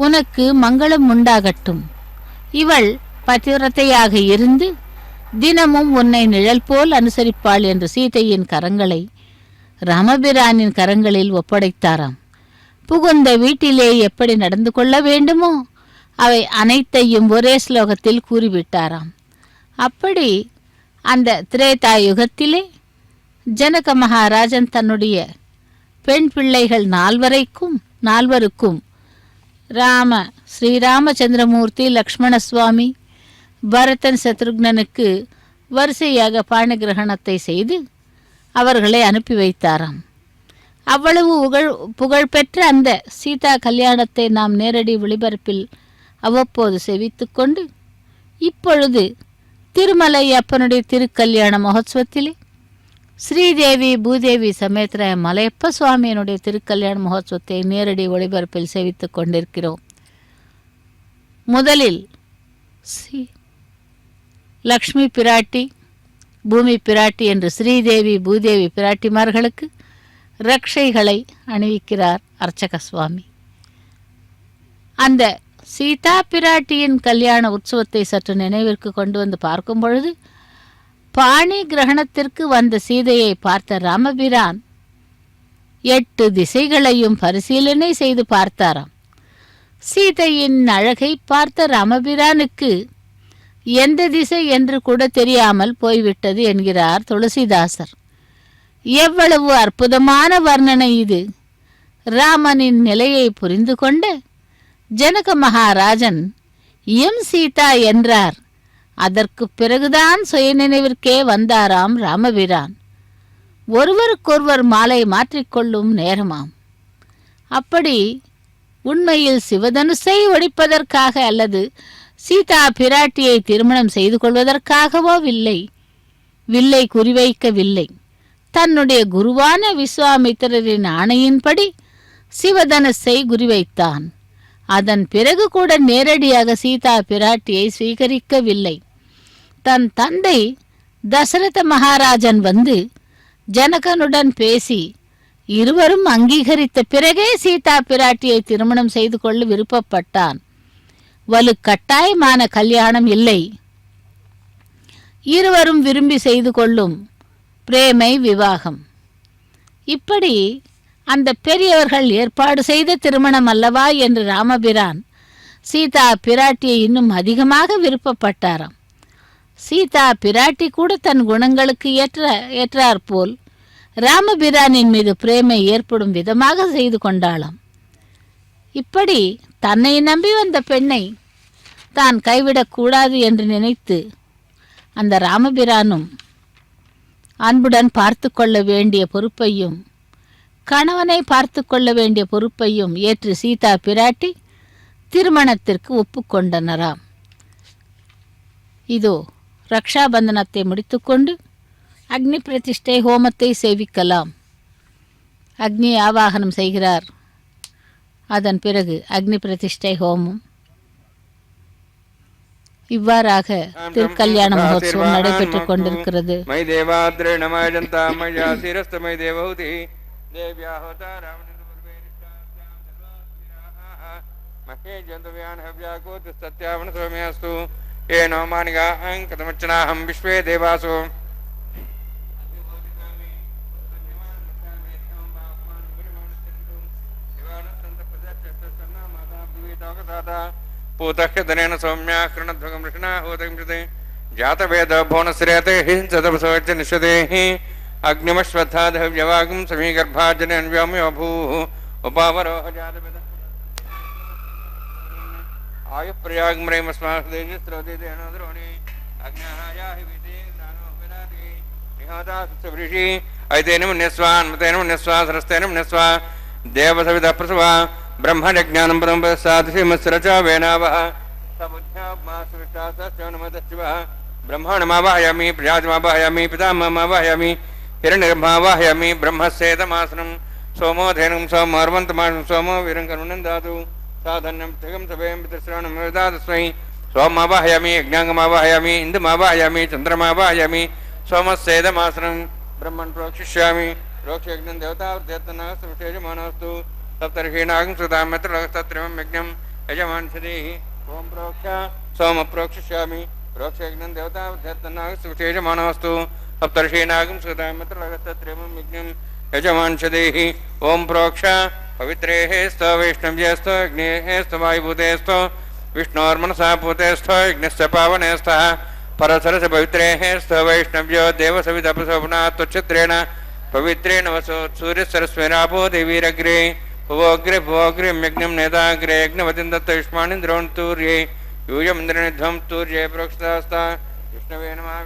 உனக்கு மங்களம் உண்டாகட்டும். இவள் பதிவிரத்தையாக இருந்து தினமும் உன்னை நிழல் போல் அனுசரிப்பாள் என்று சீதையின் கரங்களை ராமபிரானின் கரங்களில் ஒப்படைத்தாராம். புகுந்த வீட்டிலே எப்படி நடந்து கொள்ள வேண்டுமோ அவை அனைத்தையும் ஒரே ஸ்லோகத்தில் கூறிவிட்டாராம். அப்படி அந்த திரேதா யுகத்திலே ஜனக மகாராஜன் தன்னுடைய பெண் பிள்ளைகள் நால்வருக்கும் ஸ்ரீராமச்சந்திரமூர்த்தி, லக்ஷ்மண சுவாமி, பரதன், சத்ருக்னனுக்கு வரிசையாக பாணி கிரகணத்தை செய்து அவர்களை அனுப்பி வைத்தாராம். அவ்வளவு புகழ்பெற்ற அந்த சீதா கல்யாணத்தை நாம் நேரடி ஒளிபரப்பில் அவ்வப்போது செவித்து கொண்டு இப்பொழுது திருமலை அப்பனுடைய திருக்கல்யாண மகோத்சவத்திலே ஸ்ரீதேவி பூதேவி சமேத்ர மலையப்ப சுவாமியினுடைய திருக்கல்யாண மகோத்சவத்தை நேரடி ஒளிபரப்பில் செவித்து கொண்டிருக்கிறோம். முதலில் லக்ஷ்மி பிராட்டி, பூமி பிராட்டி என்று ஸ்ரீதேவி பூதேவி பிராட்டிமார்களுக்கு ரக்ஷைகளை அணிவிக்கிறார் அர்ச்சக சுவாமி. அந்த சீதா பிராட்டியின் கல்யாண உற்சவத்தை சற்று நினைவிற்கு கொண்டு வந்து பார்க்கும் பொழுது பாணி கிரகணத்திற்கு வந்த சீதையை பார்த்த ராமபிரான் 8 திசைகளையும் பரிசீலனை செய்து பார்த்தாராம். சீதையின் அழகை பார்த்த ராமபிரானுக்கு எந்த திசை என்று கூட தெரியாமல் போய்விட்டது என்கிறார் துளசிதாசர். எவ்வளவு அற்புதமான வர்ணனை இது! ராமனின் நிலையை புரிந்து கொண்ட ஜனக மகாராஜன் எம் சீதா என்றார். அதற்கு பிறகுதான் சுயநினைவிற்கே வந்தாராம் ராமபிரான். ஒருவருக்கொருவர் மாலை மாற்றிக்கொள்ளும் நேரமாம். அப்படி உண்மையில் சிவதனுசை ஒழிப்பதற்காக அல்லது சீதா பிராட்டியை திருமணம் செய்து கொள்வதற்காகவோ வில்லை குறிவைக்கவில்லை. தன்னுடைய குருவான விஸ்வாமித்திரரின் ஆணையின்படி சிவதனுசை குறிவைத்தான். அதன் பிறகு கூட நேரடியாக சீதா பிராட்டியை ஸ்வீகரிக்கவில்லை. தன் தந்தை தசரத மகாராஜன் வந்து ஜனகனுடன் பேசி இருவரும் அங்கீகரித்த பிறகே சீதா பிராட்டியை திருமணம் செய்து கொள்ள விருப்பப்பட்டான். வலுக்கட்டாயமான கல்யாணம் இல்லை. இருவரும் விரும்பி செய்து கொள்ளும் பிரேமை விவாகம். இப்படி அந்த பெரியவர்கள் ஏற்பாடு செய்த திருமணம் அல்லவா என்று ராமபிரான் சீதா பிராட்டியை இன்னும் அதிகமாக விருப்பப்பட்டாராம். சீதா பிராட்டி கூட தன் குணங்களுக்கு ஏற்றாற்போல் ராமபிரானின் மீது பிரேமை ஏற்படும் விதமாக செய்து கொண்டாளாம். இப்படி தன்னை நம்பி வந்த பெண்ணை தான் கைவிடக்கூடாது என்று நினைத்து அந்த ராமபிரானும் அன்புடன் பார்த்து கொள்ள வேண்டிய பொறுப்பையும் கணவனை பார்த்து கொள்ள வேண்டிய பொறுப்பையும் ஏற்று சீதா பிராட்டி திருமணத்திற்கு ஒப்புக்கொண்டனராம். இதோ ரக்ஷாபந்தனத்தை முடித்துக்கொண்டு அக்னி பிரதிஷ்டை ஹோமத்தை சேவிக்கலாம். அக்னி ஆவாகனம் செய்கிறார். அதன் பிறகு அக்னி பிரதிஷ்டை ஹோமம். இவ்வாறாக திருக்கல்யாண மகோத்சவம் நடைபெற்றுக் கொண்டிருக்கிறது. விஸ்வே தேவாசோ பூதஹ்யதனேன சௌம்யா கிருணத்வகம் ரிஷணா ஹோதம் ரிதே ஜாதவேத போனஸ்ரேதே ஹிஞ்சதபசோச்ச நிஷதேஹி அக்னிமஸ்வத்தாதவ்யவாகும் சமீகர்பாஜனே அன்வ்யாமயோ பூஹ உபாவரோஹ ஜாதவேத ஆயுப்பிரயாக்மரேமஸ்மாஹ்தேஜஸ்ரோதேதேனோத்ரோணி அக்ஞாயாஹி விதே நானோ விராதி நிஹாதாசுவ்ரிஷி ஐதேனம் நிஸ்வான் மதேனம் நிஸ்வா சரஸ்தேனம் நிஸ்வா தேவசவித பிரசவா ब्रह्मज्ञानं परमसाधिमस्रचा वेनावः सबुद्ध्यामासुविष्टासश्रवणमदश्चिवः ब्रह्माणमावाहयामि प्रजाजमावाहयामि पितामहमावाहयामि हिरण्यगर्भावाहयामि ब्रह्मस्येदमासनं सोमोधेनं सोमर्वन्तमासं सोमो वीरङ्करुणन्दातु साधन्यं त्रिगं सभेयं पितृश्रवणं विदातस्मै सोममावाहयामि यज्ञाङ्गमावाहयामि इन्दुमावाहयामि चन्द्रमावाहयामि सोमस्येदमासनं ब्रह्मन् प्रोक्षिष्यामि प्रोक्षयज्ञं देवतावृत्यत्तनः सुविशेषमानोऽस्तु सप्तर्षीणागं सुधामत्रत्रिमं यज्ञं यजमानसदेहि ओम प्रोक्ष सोम प्रोक्षिष्यामि प्रोक्षयज्ञं देवतावृत्यत्तनः सुविशेषमानोऽस्तु सप्तर्षीणागं सुधामत्रत्रिमं यज्ञं यजमानसदेहि ओम प्रोक्ष पवित्रेः स्तो वैष्णव्यस्तो अग्नेः स्तो वायुभूतेस्तो विष्णोर्मनसा भूतेस्थो यज्ञस्य पावने स्तः परसरस पवित्रेः स्तो वैष्णव्यो देवसविदपसोपनात्वच्छिद्रेण पवित्रेण वसो सूर्यसरस्वरापो देवीरग्रे भुवोग्रे भुवोग्रिं यज्ञं नेताग्रे यज्ञवतिं दत्तयुष्माणिन्द्रोण तूर्ये यूयमिन्द्रनिध्वं तूर्ये प्रोक्षितास्ता विष्णवे नमः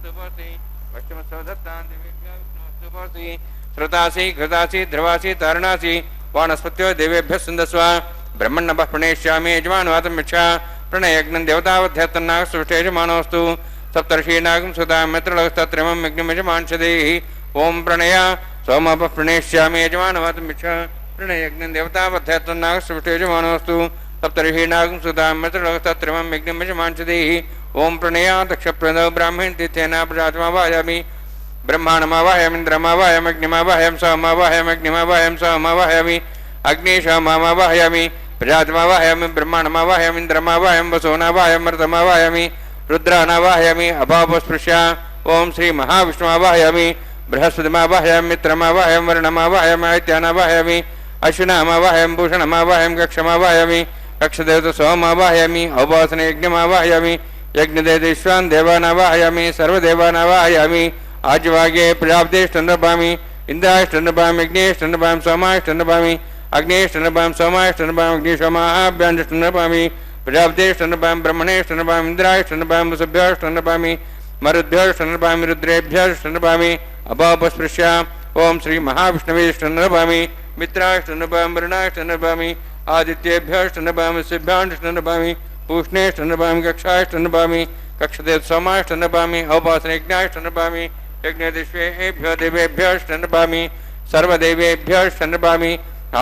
विष्णुस्तुभोति पश्चिमसौदत्तां देवीभ्यो विष्णुस्तुभोति श्रुतासि घृतासि ध्रुवासि तारणासि वानस्पत्यो देवेभ्यः सुन्दस्व ब्रह्मण्णपः प्रणेष्यामि यजमानवातं मिच्छा प्रणयज्ञं देवतावध्यत्तन्नागसुष्ठेजमानोऽस्तु सप्तर्षीनागं सुधा मित्रलोकस्तत्रिमं यज्ञं यजमानशदेहि ओं प्रणय सोमपः प्रणेष्यामि यजमानवातं मिच्छा प्रणयज्ञं देवतावध्यत्तन्नागसुष्ठेजमानोऽस्तु सप्तर्षीनागं सुधा मित्रलोकस्तत्रिमं यज्ञं यजमानशदेहि ओं प्रणय दक्षप्रदो ब्राह्मण तीर्थेन प्रजातमावायामि ब्रह्माणमावाहयामीन्द्रमावाहयामि अग्निमावाहयामि सोममावाहयामि अग्निमावाहयामि सोममावाहयामि अग्निशोममावाहयामि प्रजातमावाहयामि ब्रह्माणमावाहयामि इन्द्रमावाहयामि वसोनावाहयामि मरुतमावाहयामि रुद्रानावाहयामि अभावस्पृश्य ओं श्री महाविष्णुमावाहयामि बृहस्पतिमावाहयामि मित्रमावाहयामि वरुणमावाहयामि आदित्यानावाहयामि अश्विनामावाहयामि भूषणमावाहयामि कक्षमावाहयामि कक्षदेवता सोममावाहयामि औपासने यज्ञमावाहयामि यज्ञदेवेश्वरान् देवानावाहयामि सर्वदेवानावाहयामि आज्वागे प्रजापतेष्टन्नपामि इन्द्राष्टन्नपामि अग्नेष्टन्नपामि सोमाष्टन्नपामि अग्नेष्टन्नपामि सोमाष्टन्नपामि अग्निशोमाभ्याण्डष्टन्नपामि प्रजापतेष्टन्नपामि ब्रह्मणेष्टन्नपामि इन्द्राष्टन्नपामि वसुभ्योष्टन्नपामि मरुद्भ्योष्टन्नपामि रुद्रेभ्योष्टन्नपामि अपापस्पृश्य ओं श्री महाविष्णवेष्टन्नपामि मित्राष्टन्नपामि वरुणाष्टन्नपामि आदित्येभ्योष्टन्नपामि सिभ्याण्डष्टन्नपामि पूष्णेष्टन्नपामि कक्षाष्टन्नपामि कक्षदेव सोमाष्टन्नपामि औपासनयज्ञाष्टन्नपामि यज्ञदिष्वेभ्यो देवेभ्योष्टन्नपामि सर्वदेवेभ्योष्टन्नपामि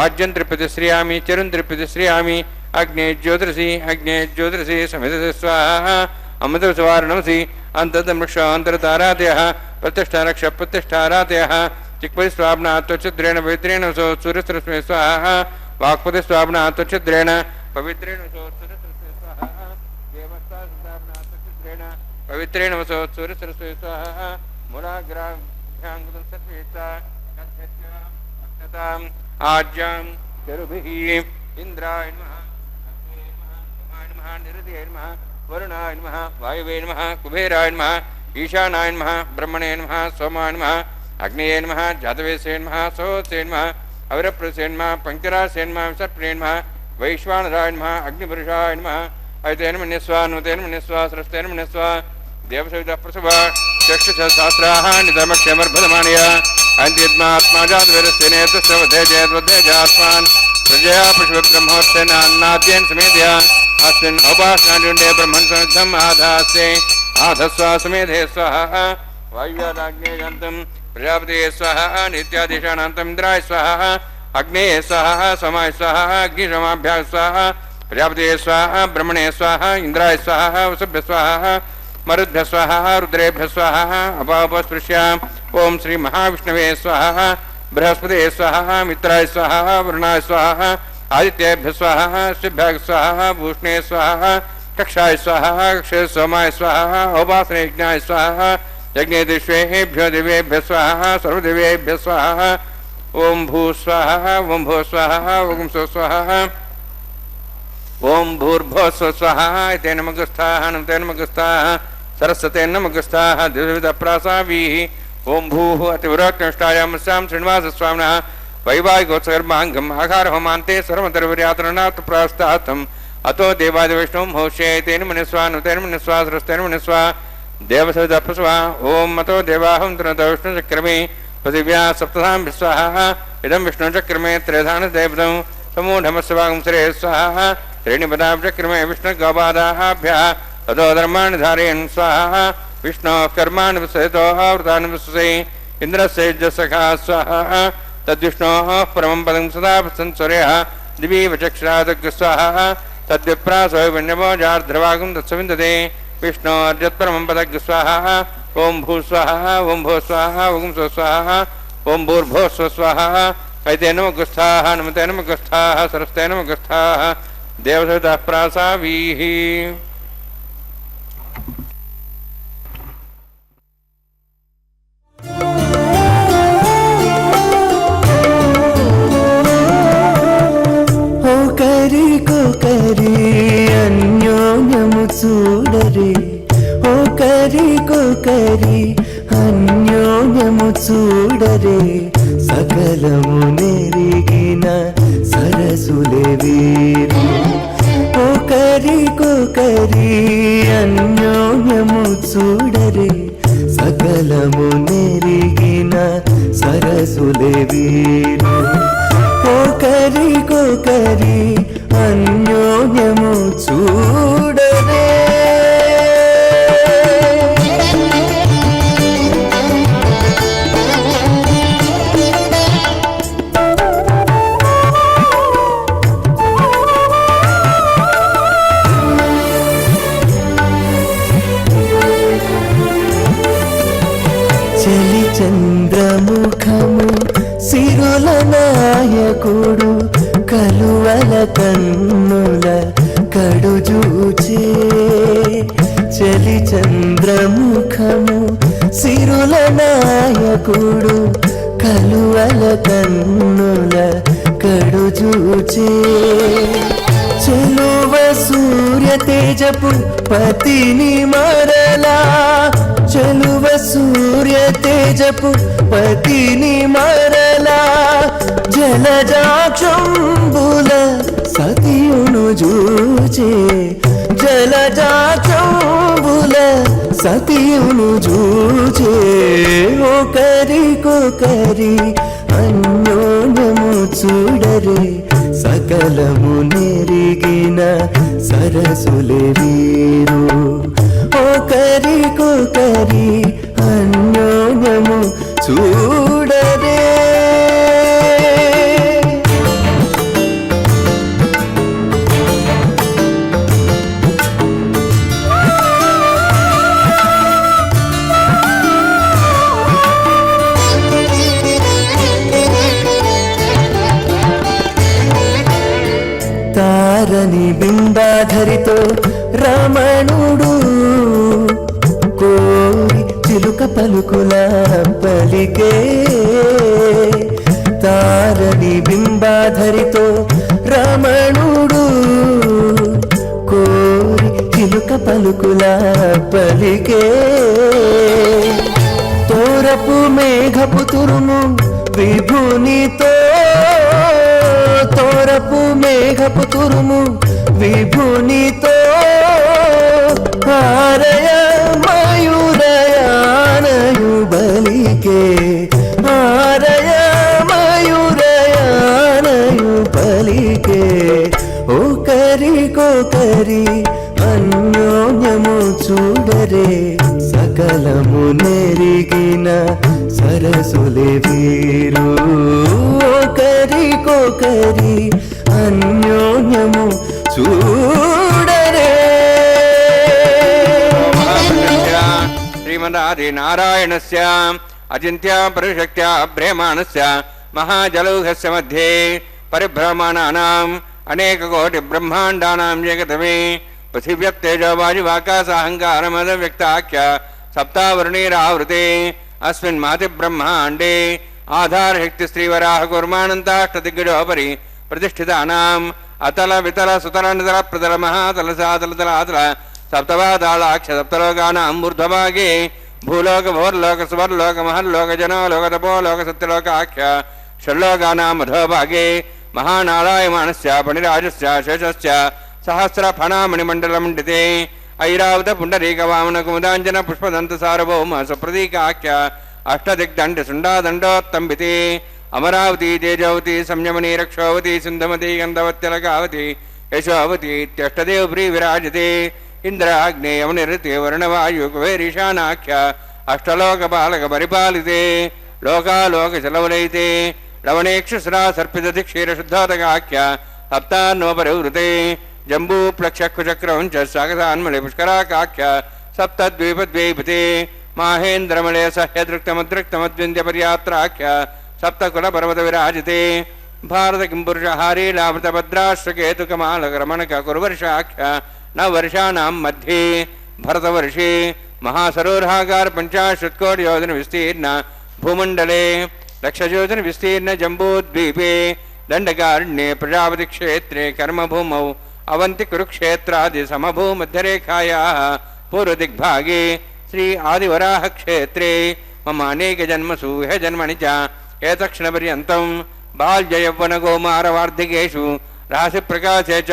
आज्यं त्रिपतिश्रियामि चिरं त्रिपतिश्रियामि अग्ने ज्योतिषि समिधसे स्वाहा अमृतस्वारणमसि अन्तर्दमृक्षान्तरतारातयः प्रतिष्ठारक्षप्रतिष्ठारातयः चिक्पतिस्वाप्नात्वच्छिद्रेण पवित्रेण वसो सूर्यसरस्वती स्वाहा वाक्पतिस्वाप्नात्वच्छिद्रेण पवित्रेण वसो सूर्यसरस्वती स्वाहा देवस्वाप्नात्वच्छिद्रेण पवित्रेण वसो सूर्यसरस्वती स्वाहा मूलाग्राभ्याङ्गुलं सर्वेता अक्षताम् आज्यां चरुभिः इन्द्राय नमः निरदये नमः वरुणाय नमः वायुवे नमः कुबेराय नमः ईशानाय नमः ब्रह्मणे नमः सोमाय नमः अग्नये नमः जातवेशे नमः सोत्से नमः अविरप्रसे नमः पङ्करासे नमः सर्पणे नमः वैश्वानराय नमः अग्निपुरुषाय नमः अयतेन मन्यस्वा नूतेन मन्यस्वा सरस्तेन मन्यस्वा देवसवितः प्रसवा चक्षुषहस्राः निधमक्षमर्भदमानय अन्त्यद्मात्मा जातवेरस्तेनेतस्य वधे जयद्वधे जास्मान् प्रजया पुष्पब्रह्मोत्सेन अन्नाद्येन समेध्य अस्मिन् औपासनाजुण्डे ब्रह्मन् समिद्धम् आधास्ते आधस्वा समेधे स्वाहा वायुव्यादाग्ने गन्तम् प्रजापतये स्वाहा नित्यादिशानान्तम् इन्द्राय स्वाहा अग्नेये स्वाहा सोमाय स्वाहा अग्निशोमाभ्याः स्वाहा प्रजापतये स्वाहा ब्रह्मणे स्वाहा इन्द्राय स्वाहा वसुभ्यः स्वाहा मरुद्भ्यः स्वाहा रुद्रेभ्यः स्वाहा अपापस्पृश्य ओं श्री महाविष्णवे स्वाहा बृहस्पतये स्वाहा मित्राय स्वाहा वरुणाय स्वाहा आदित्येभ्यः स्वाहा शिभ्यः स्वाहा भूषणे स्वाहा कक्षाय स्वाहा कक्षे सोमाय स्वाहा औपासने यज्ञाय स्वाहा यज्ञेदिष्वेभ्यो देवेभ्यः स्वाहा सर्वदेवेभ्यः स्वाहा ओं भू स्वाहा ओं भो स्वाहा ओं सो स्वाहा ओं भूर्भुवः स्वाहा तेन नमस्ताः नमते नमस्ताः सरस्वते नमस्ताः द्विविधप्रासाभिः ओं भूः अतिवराक्निष्ठायामस्यां श्रीनिवासस्वामिनः वैवाहिकोत्सर्माङ्गम् आहारहोमान्ते सर्वतर्वर्यातरणात् प्रास्तातम् अतो देवादिविष्णुं होष्ये तेन मनिस्वा नुतेन मनिस्वा सरस्तेन मनिस्वा देवसविदप्रस्वा ओं अतो देवाहं तृणतो विष्णुचक्रमे पृथिव्या सप्तधां स्वाहा इदं विष्णुचक्रमे त्रयधानदेवतं समूढमस्वागं श्रेय स्वाहा त्रीणिपदाब्जक्रमे विष्णुगौपादाभ्यः ततो धर्माणि धारयन् स्वाहा विष्णोः कर्माणि विसहितोः वृतानि विश्वसे इन्द्रस्य यज्ञसखा स्वाहा तद्विष्णोः परमं पदं सदा संस्वर्यः दिवीव चक्षुरादग् स्वाहा तद्विप्रासो विण्यमोजार्ध्रवागं तत्सविन्दते विष्णोर्यत्परमं पदग् स्वाहा ओं भू स्वाहा ओं भो स्वाहा ओं सो स्वाहा ओं भूर्भुवः स्वाहा ऐते नमगुस्थाः नमते नमगुस्थाः सरस्ते नमगुस्थाः देवसवितः प्रासाभिः ఒకరికొకరి అన్యోన్యము చూడరే సకలము నెరిగిన సరసులే వీరు ఒకరికొకరి అన్యోన్యము చూడరే సకలము నెరిగిన సరసులే వీరు ఒకరికొకరి అన్యోన్యము చూడరే చలి చంద్రముఖము సిరుల నాయకుడు కలువల కన్నుల కడుజూచే చలి చంద్రముఖము సిరుల నాయకుడు కలువల కన్నుల కడుజూచే చెలువ సూర్య తేజపు పతిని మరలా చెలువ సూర్య తేజపు పతిని మరలా జలజాక్షంబుల సతియును జూచే జలజాక్షంబుల సతియును జూచే ఒకరికొకరి అన్యోన్యము చూడరే సకలము నెరిగిన సరసులే వీరు ఒకరికొకరి అన్యోన్యము చూడరే తారని బింబాధరితో రమణుడు కోరి చిలుక పలుకుల పలికే తారని బింబాధరితో రమణుడు కోరి చిలుక పలుకుల పలికే తోరపు మేఘపు తురుము విభునితో తోరపు మేఘపు తురుము విభునితో హారయ మయూరయానయు బలికే హారయ మయూరయానయు బలికే ఒకరికొకరి అన్యోన్యము చూడరే సకలము నెరిగిన సరసులే వీరు ఒకరికొకరి అన్యోన్యము చూడరే శ్రీమదాది నారాయణస్య అచింత్య పరిశక్త్యా భ్రేమాణస్య మహాజలౌఘస్య మధ్యే పరిభ్రమణానాం అనేక కోటి బ్రహ్మాండానాం జగతమే పృథివ్యత్తేజో వాయువాకాశాహంకారమద వ్యక్తాఖ్య సప్తావరుణీరావృతే అస్మిన్ మాతి బ్రహ్మాండే ఆధారశక్తి శ్రీవరాహ కుర్మానంతాష్టదిగ్గజోపరి ప్రతిష్ఠితానాం అతల వితల సుతల నితల ప్రతల మహాతల సాతల తలాతల సప్తవాతాళాక్ష సప్తలోకానాం ఊర్ధ్వభాగే భూలోక భోర్లోక సువర్లోక మహర్లోక జనోలోక తపోలోక సత్యలోకాఖ్య షడ్లోకానాం అధోభాగే మహానారాయమానస్య పణిరాజస్య శేషస్య సహస్ర ఫణామణిమండలమండితే ఐరావత పుండరీక వామన కుముదాంజన పుష్పదంత సార్వభౌమ సుప్రదీకాఖ్య అష్టదిగ్దండ శుండాదండోత్తంబితే అమరావతి తేజావతి సంయమని రక్షావతి సింధమతి గంధవత్యలకావతి యశోవతి ఇత్యష్టదేవ ప్రీ విరాజతే ఇంద్రాగ్నేయమనిరతే వర్ణవాయు కుబేరీశానాఖ్య అష్టలోక పాలక పరిపాలితే లోకాలోక చలవలైతే లవణేక్షుశ్రా సర్పిదతి క్షీరశుద్ధోదకాఖ్య సప్తాన్నోపరివృతే జంబూప్లక్షకుచక్రం చ సాగసాన్మళి పుష్కరాకాఖ్య సప్తద్వీపద్వైపతే మాహేంద్రమలయ సహ్యదృక్తమదృక్తమద్వింద్యపర్యాత్రాఖ్య సప్తకుల పర్వత విరాజితే భారత కింపురుషహారీ లావృతభద్రాశ్రకేతుకమాలకరమణక కురువర్షాఖ్య నవర్షాణం మధ్యే భరతవర్షే మహాసరోర్హాకార పంచాశత్కోటియోజన విస్తీర్ణ భూమండలే లక్షయోజన విస్తీర్ణ జంబూద్వీపే దండకారణ్యే ప్రజాపతి క్షేత్రే కర్మభూమౌ అవంతి కురుక్షేత్రాది సమభూమధ్యరేఖాయాः పూర్వదిగ్భాగే శ్రీ ఆదివరాహ క్షేత్రే మమ అనేక జన్మసు హే జన్మని చ ఏతక్షణపర్యంతం బాల్యయౌవనకౌమారవార్ధికేషు రహస్య ప్రకాశే చ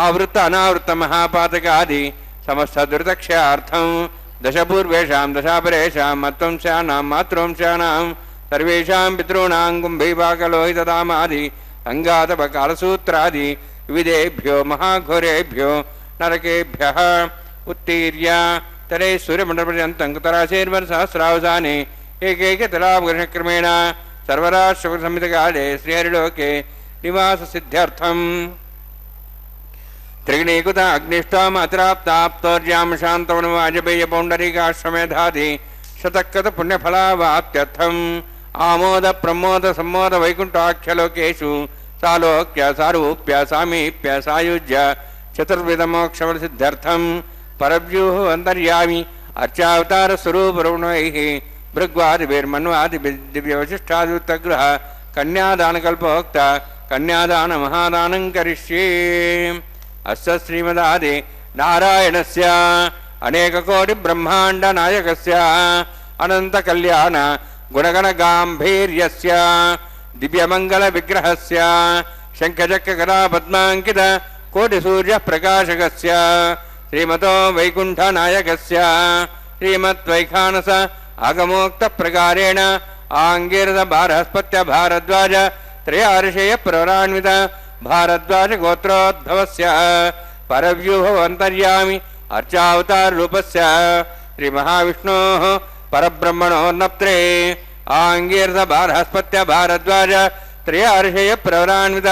ఆవృత్త అనావృత్త మహాపాతకాది సమస్త దురితక్షయార్థం దశపూర్వేషాం దశాపరేషాం మత్వంశానాం మాతృవంశానాం సర్వేషాం పితॄణాం కుంభీపాకలోహితదామాది అంగాతపకాలసూత్రాది వివిధేభ్యో మహాఘోరేభ్యో నరకేభ్యః ఉత్తీర్య తరే సూర్యమండలపర్యంతం కుతరాశేర్వర్సహస్రావసానే ఏకైకతలాభక్రమేణ సర్వరాష్ట్రసంహితకాలే శ్రీహరిలోకే నివాససిద్ధ్యర్థం త్రిగణీకృత అగ్నిష్టాం అతిరాప్తాప్తోర్యాం శాంతవన వాజపేయ పౌండరీకాశ్వమేధాది శతకృత పుణ్యఫలావాప్త్యర్థం ఆమోద ప్రమోద సమ్మోద వైకుంఠాఖ్యలోకేషు సాలోక్య సారూప్య సామీప్య సాయుజ్య చతుర్విధమోక్షఫలసిద్ధ్యర్థం పరవ్యూహ అంతర్యామి అర్చావతార స్వరూపరుణై భృగ్వాదిభిర్మన్వాది దివ్యవశిష్టాదితగ్రహ కన్యాదానకల్పోక్త కన్యాదాన మహాదానం కరిష్యే. అస్య శ్రీమదాది నారాయణస్య అనేకకోటి బ్రహ్మాండ నాయకస్య అనంత కళ్యాణ గుణగణ గాంభీర్యస్య దివ్యమంగళ విగ్రహస్య శంఖచక్ర గదా పద్మాంకిత కోటి సూర్య ప్రకాశకస్య శ్రీమతో వైకుంఠ నాయకస్య శ్రీమద్వైఖానస ఆగమోక్త ప్రకారేణ ఆంగీరద బారహస్పత్య భారద్వాజ త్రయార్షేయ ప్రవరాన్విత భారద్వాజ గోత్రోద్భవస్య పరవ్యూహ అంతర్యామి అర్చావతార రూపస్య శ్రీ మహావిష్ణోః పరబ్రహ్మణోర్నప్త్రే ఆంగీరద బారహస్పత్య భారద్వాజ త్రయార్షేయ ప్రవరాన్విత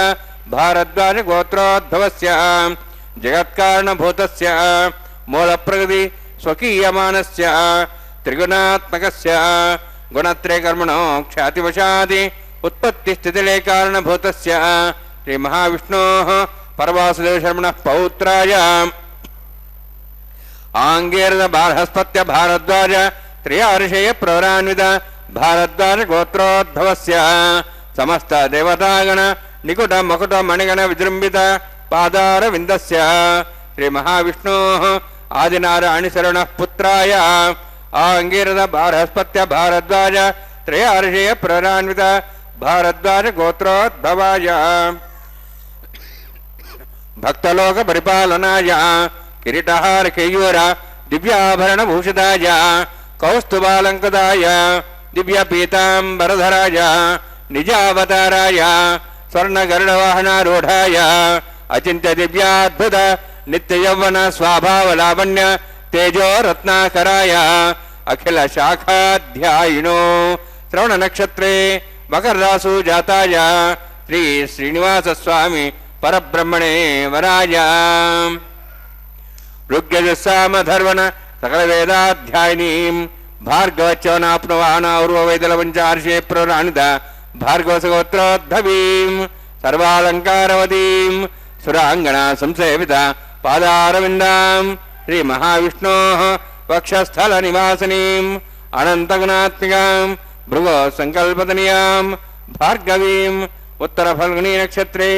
భారద్వాజ గోత్రోద్భవస్య జగత్కారణభూతస్య మూలప్రకృతి స్వకీయమానస్య త్రిగుణాత్మకస్య గుణత్రయకర్మణో ఖ్యాతివశాది ఉత్పత్తి స్థితిలే కారణభూతస్య శ్రీ మహావిష్ణోః పరవాసుదేవ శర్మణ పౌత్రాయ ఆంగీరద బారహస్పత్య భారద్వాజ త్రయార్షేయ ప్రవరాన్విత భారద్వాజ గోత్రోద్భవస్య సమస్త దేవతాగణ నికుట మకుట మణిగణ విజృంభిత పాదార విందస్య శ్రీ మహావిష్ణోః ఆదినారాయణ శరణ పుత్రాయ ఆంగీరద బారహస్పత్య భారద్వాజ త్రయార్షేయ ప్రవరాన్విత భారద్వాజ గోత్రోద్భవాయ భక్తలోక పరిపాలనాయ కిరీటహార కేయూర దివ్యాభరణ భూషితాయ కౌస్తుభాలంకృతాయ దివ్య పీతాంబరధరాయ నిజావతారాయ స్వర్ణ గరుడవాహనారూఢాయ అచింత్య దివ్యాద్భుత నిత్య యౌవన స్వభావలావణ్య తేజో రత్నాకరాయ అఖిల శాఖాధ్యాయినో శ్రవణ నక్షత్రే మకర రాసు జాతాయ శ్రీ శ్రీనివాస స్వామి పరబ్రహ్మణే వరాయ ఋగ్యజస్సామధర్వణ సకల వేదాధ్యాయినీం భార్గవచ్చవనాప్నవానాౌర్వైదలవంచార్షే ప్రవరాణిత భార్గవసగోత్రోద్భవీం సర్వాలంకారవతీం సురాంగణ సంసేవిత పాదారవిందాం శ్రీ మహావిష్ణోః వక్షస్థల నివాసినీం అనంతగుణాత్మికాం భృగో సంకల్పతనీయాం భార్గవీం ఉత్తర ఫల్గుణీ నక్షత్రే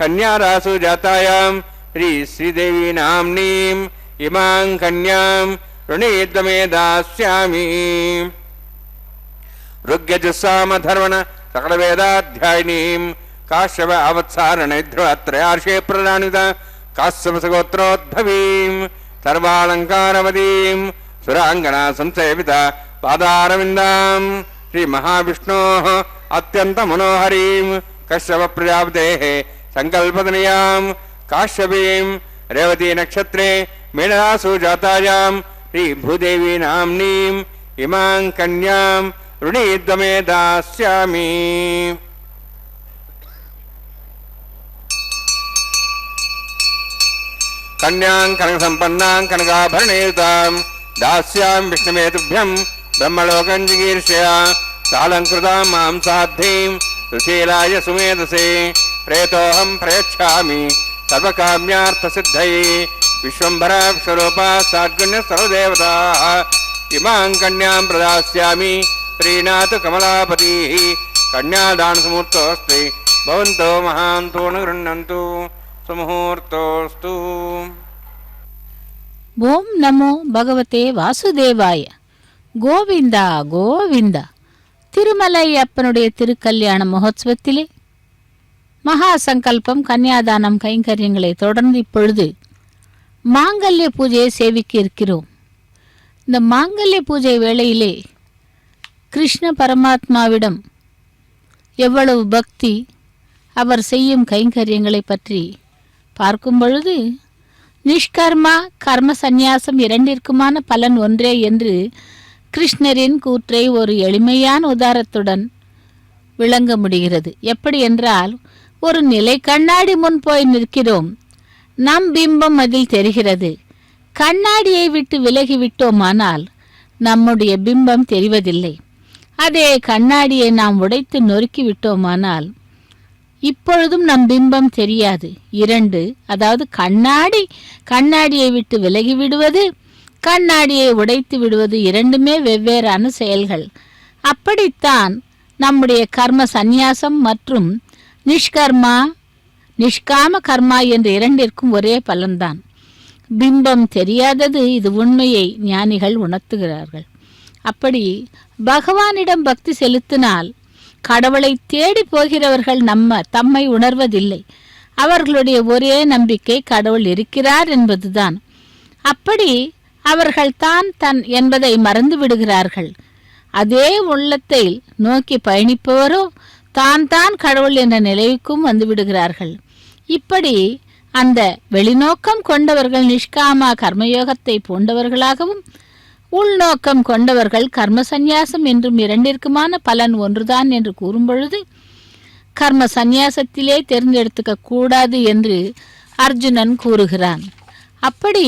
కన్యారాసు జాతాయాం శ్రీ శ్రీదేవీ నామ్నీం ఇమాం కన్యాం రుణీద్వమే దాస్యామి. ఋగ్యజస్సామధర్వణ సకల వేదాధ్యాయినీం కాశ్యప అవత్సారణైధ్రువత్రయార్షే ప్రదానిత కాశ్యపసగోత్రోద్భవీం సర్వాలంకారవతీం సురాంగణ సంసేవిత పాదారవిందాం శ్రీ మహావిష్ణోః అత్యంత మనోహరీం కశ్యప ప్రజాపతేః సంకల్పతనీయాం కాశ్యపీం రేవతీ నక్షత్రే మీనరాసు జాతాయాం శ్రీ భూదేవీ నామ్నీం ఇమాం కన్యాం రుణీద్వమే దాస్యామి. కన్యాం కనక సంపన్నాం కనకాభరణేయుతాం దాస్యాం విష్ణుమేతుభ్యం బ్రహ్మలోకం జిగీర్షయ సాలంకృతాం మాం సాధ్యీం సుశీలాయ సుమేధసే ప్రేతోహం ప్రయచ్ఛామి సర్వకామ్యార్థసిద్ధయే విశ్వంభరా విశ్వరూపా సాద్గుణ్య సర్వదేవతాః ఇమాం కన్యాం ప్రదాస్యామి ప్రీణాతు కమలాపతిః కన్యాదానసముహూర్తోऽస్తి భవంతో మహాంతో న గృహ్ణन्तు సుముహూర్తోऽస్తు. ஓம் நமோ பகவதே வாசுதேவாய. கோவிந்தா கோவிந்தா. திருமலை அப்பனுடைய திருக்கல்யாண மகோத்சவத்திலே மகா சங்கல்பம் கன்னியாதானம் கைங்கரியங்களை தொடர்ந்து இப்பொழுது மாங்கல்ய பூஜையை சேவிக்க இருக்கிறோம். இந்த மாங்கல்ய பூஜை வேளையிலே கிருஷ்ண பரமாத்மாவிடம் எவ்வளவு பக்தி, அவர் செய்யும் கைங்கரியங்களை பற்றி பார்க்கும் பொழுது நிஷ்கர்மா கர்ம சந்நியாசம் இரண்டிற்குமான பலன் ஒன்றே என்று கிருஷ்ணரின் கூற்றை ஒரு எளிமையான உதாரணத்துடன் விளங்க முடிகிறது. எப்படி என்றால், ஒரு நிலை கண்ணாடி முன் போய் நிற்கிறோம். நம் பிம்பம் அதில் தெரிகிறது. கண்ணாடியை விட்டு விலகி விட்டோமானால் நம்முடைய பிம்பம் தெரிவதில்லை. அதே கண்ணாடியை நாம் உடைத்து நொறுக்கி விட்டோமானால் இப்பொழுதும் நம் பிம்பம் தெரியாது. இரண்டு, அதாவது கண்ணாடியை விட்டு விலகி விடுவது, கண்ணாடியை உடைத்து விடுவது இரண்டுமே வெவ்வேறான செயல்கள். அப்படித்தான் நம்முடைய கர்ம சந்நியாசம் மற்றும் நிஷ்காம கர்மா என்ற இரண்டிற்கும் ஒரே பலன்தான். பிம்பம் தெரியாதது, இது உண்மையை ஞானிகள் உணர்த்துகிறார்கள். அப்படி பகவானிடம் பக்தி செலுத்தினால் கடவுளை தேடி போகிறவர்கள் தம்மை உணர்வதில்லை. அவர்களுடைய ஒரே நம்பிக்கை கடவுள் இருக்கிறார் என்பதுதான். அப்படி அவர்கள் தன் என்பதை மறந்து விடுகிறார்கள். அதே உள்ளத்தை நோக்கி பயணிப்பவரோ தான் கடவுள் என்ற நிலைக்கும் வந்து விடுகிறார்கள். இப்படி அந்த வெளிநோக்கம் கொண்டவர்கள் நிஷ்காமா கர்மயோகத்தை பூண்டவர்களாகவும், உள்நோக்கம் கொண்டவர்கள் கர்ம சந்நியாசம் என்றும் இரண்டிற்குமான பலன் ஒன்றுதான் என்று கூறும்பொழுது கர்ம சந்நியாசத்திலே தேர்ந்தெடுத்துக்க கூடாது என்று அர்ஜுனன் கூறுகிறான். அப்படி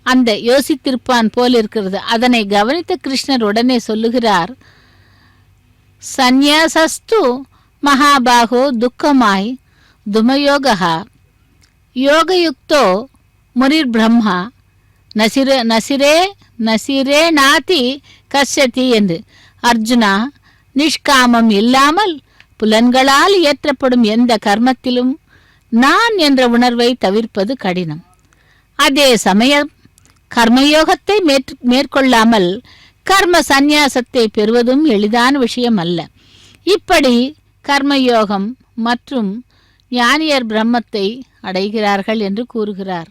அந்த யோசித்திருப்பான் போல் இருக்கிறது. அதனை கவனித்த கிருஷ்ணர் உடனே சொல்லுகிறார், சந்நியாசஸ்து மகாபாகோ துக்கமாய் துமயோகா யோகயுக்தோ முனிர் பிரம்மா நசிரே நாதி கஷ்யதி என்று. அர்ஜுனா, நிஷ்காமம் இல்லாமல் புலன்களால் இயற்றப்படும் எந்த கர்மத்திலும் நான் என்ற உணர்வை தவிர்ப்பது கடினம். அதே சமயம் கர்மயோகத்தை மேற்கொள்ளாமல் கர்ம சந்நியாசத்தை பெறுவதும் எளிதான விஷயம் அல்ல. இப்படி கர்மயோகம் மற்றும் ஞானியர் பிரம்மத்தை அடைகிறார்கள் என்று கூறுகிறார்.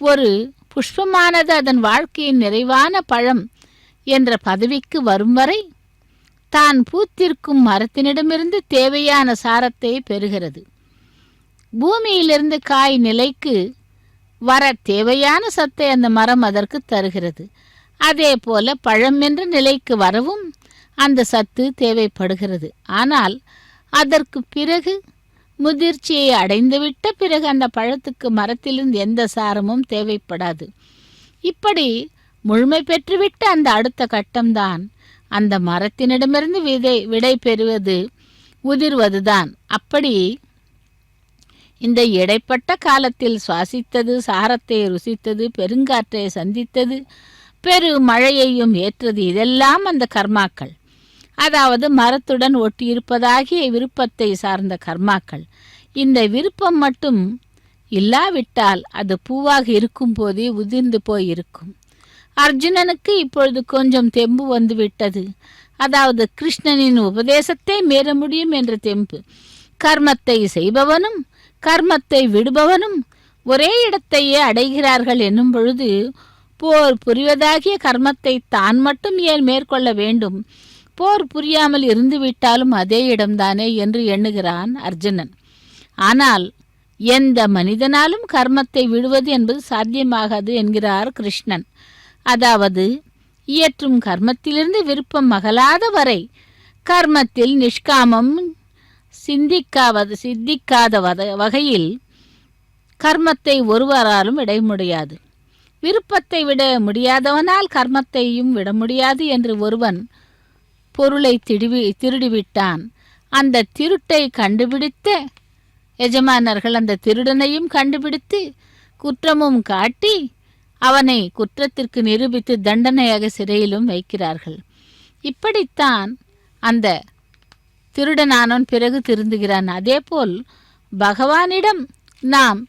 ஒரு புஷ்பமானது அதன் வாழ்க்கையின் நிறைவான பழம் என்ற பதவிக்கு வரும் வரை தான் பூத்திருக்கும் மரத்தினிடமிருந்து தேவையான சாரத்தை பெறுகிறது. பூமியிலிருந்து காய் நிலைக்கு வர தேவையான சத்தை அந்த மரம் அதற்கு தருகிறது. அதே போல பழம் என்ற நிலைக்கு வரவும் அந்த சத்து தேவைப்படுகிறது. ஆனால் அதற்கு பிறகு முதிர்ச்சியை அடைந்துவிட்ட பிறகு அந்த பழத்துக்கு மரத்திலிருந்து எந்த சாரமும் தேவைப்படாது. இப்படி முழுமை பெற்றுவிட்ட அந்த அடுத்த கட்டம்தான் அந்த மரத்தினிடமிருந்து விடை பெறுவது, உதிர்வதுதான். அப்படி இந்த இடைப்பட்ட காலத்தில் சுவாசித்தது, சாரத்தை ருசித்தது, பெருங்காற்றை சந்தித்தது, பெரு மழையையும் ஏற்றது, இதெல்லாம் அந்த கர்மாக்கள். அதாவது மரத்துடன் ஒட்டியிருப்பதாகிய விருப்பத்தை சார்ந்த கர்மாக்கள். இந்த விருப்பம் மட்டும் இல்லாவிட்டால் அது பூவாக இருக்கும் போதே உதிர்ந்து போய் இருக்கும். அர்ஜுனனுக்கு இப்பொழுது கொஞ்சம் தெம்பு வந்துவிட்டது. அதாவது கிருஷ்ணனின் உபதேசத்தை மீற முடியும் என்ற தெம்பு. கர்மத்தை செய்பவனும் கர்மத்தை விடுபவனும் ஒரே இடத்தையே அடைகிறார்கள் என்னும் பொழுது போர் புரிவதாகிய கர்மத்தை தான் மட்டும் ஏன் மேற்கொள்ள வேண்டும்? போர் புரியாமல் இருந்துவிட்டாலும் அதே இடம்தானே என்று எண்ணுகிறான் அர்ஜுனன். ஆனால் எந்த மனிதனாலும் கர்மத்தை விடுவது என்பது சாத்தியமாகாது என்கிறார் கிருஷ்ணன். அதாவது இயற்றும் கர்மத்திலிருந்து விருப்பம் அகலாத வரை கர்மத்தில் நிஷ்காமம் சித்திக்காத வகையில் கர்மத்தை ஒருவராலும் விட முடியாது. விருப்பத்தை விட முடியாதவனால் கர்மத்தையும் விட முடியாது என்று ஒருவன் பொருளை திருடிவிட்டான். அந்த திருட்டை கண்டுபிடித்த எஜமானர்கள் அந்த திருடனையும் கண்டுபிடித்து குற்றமும் காட்டி அவனை குற்றத்திற்கு நிரூபித்து தண்டனையாக சிறையிலும் வைக்கிறார்கள். இப்படித்தான் அந்த திருடனானவன் பிறகு திருந்துகிறான். அதேபோல் பகவானிடம் நாம்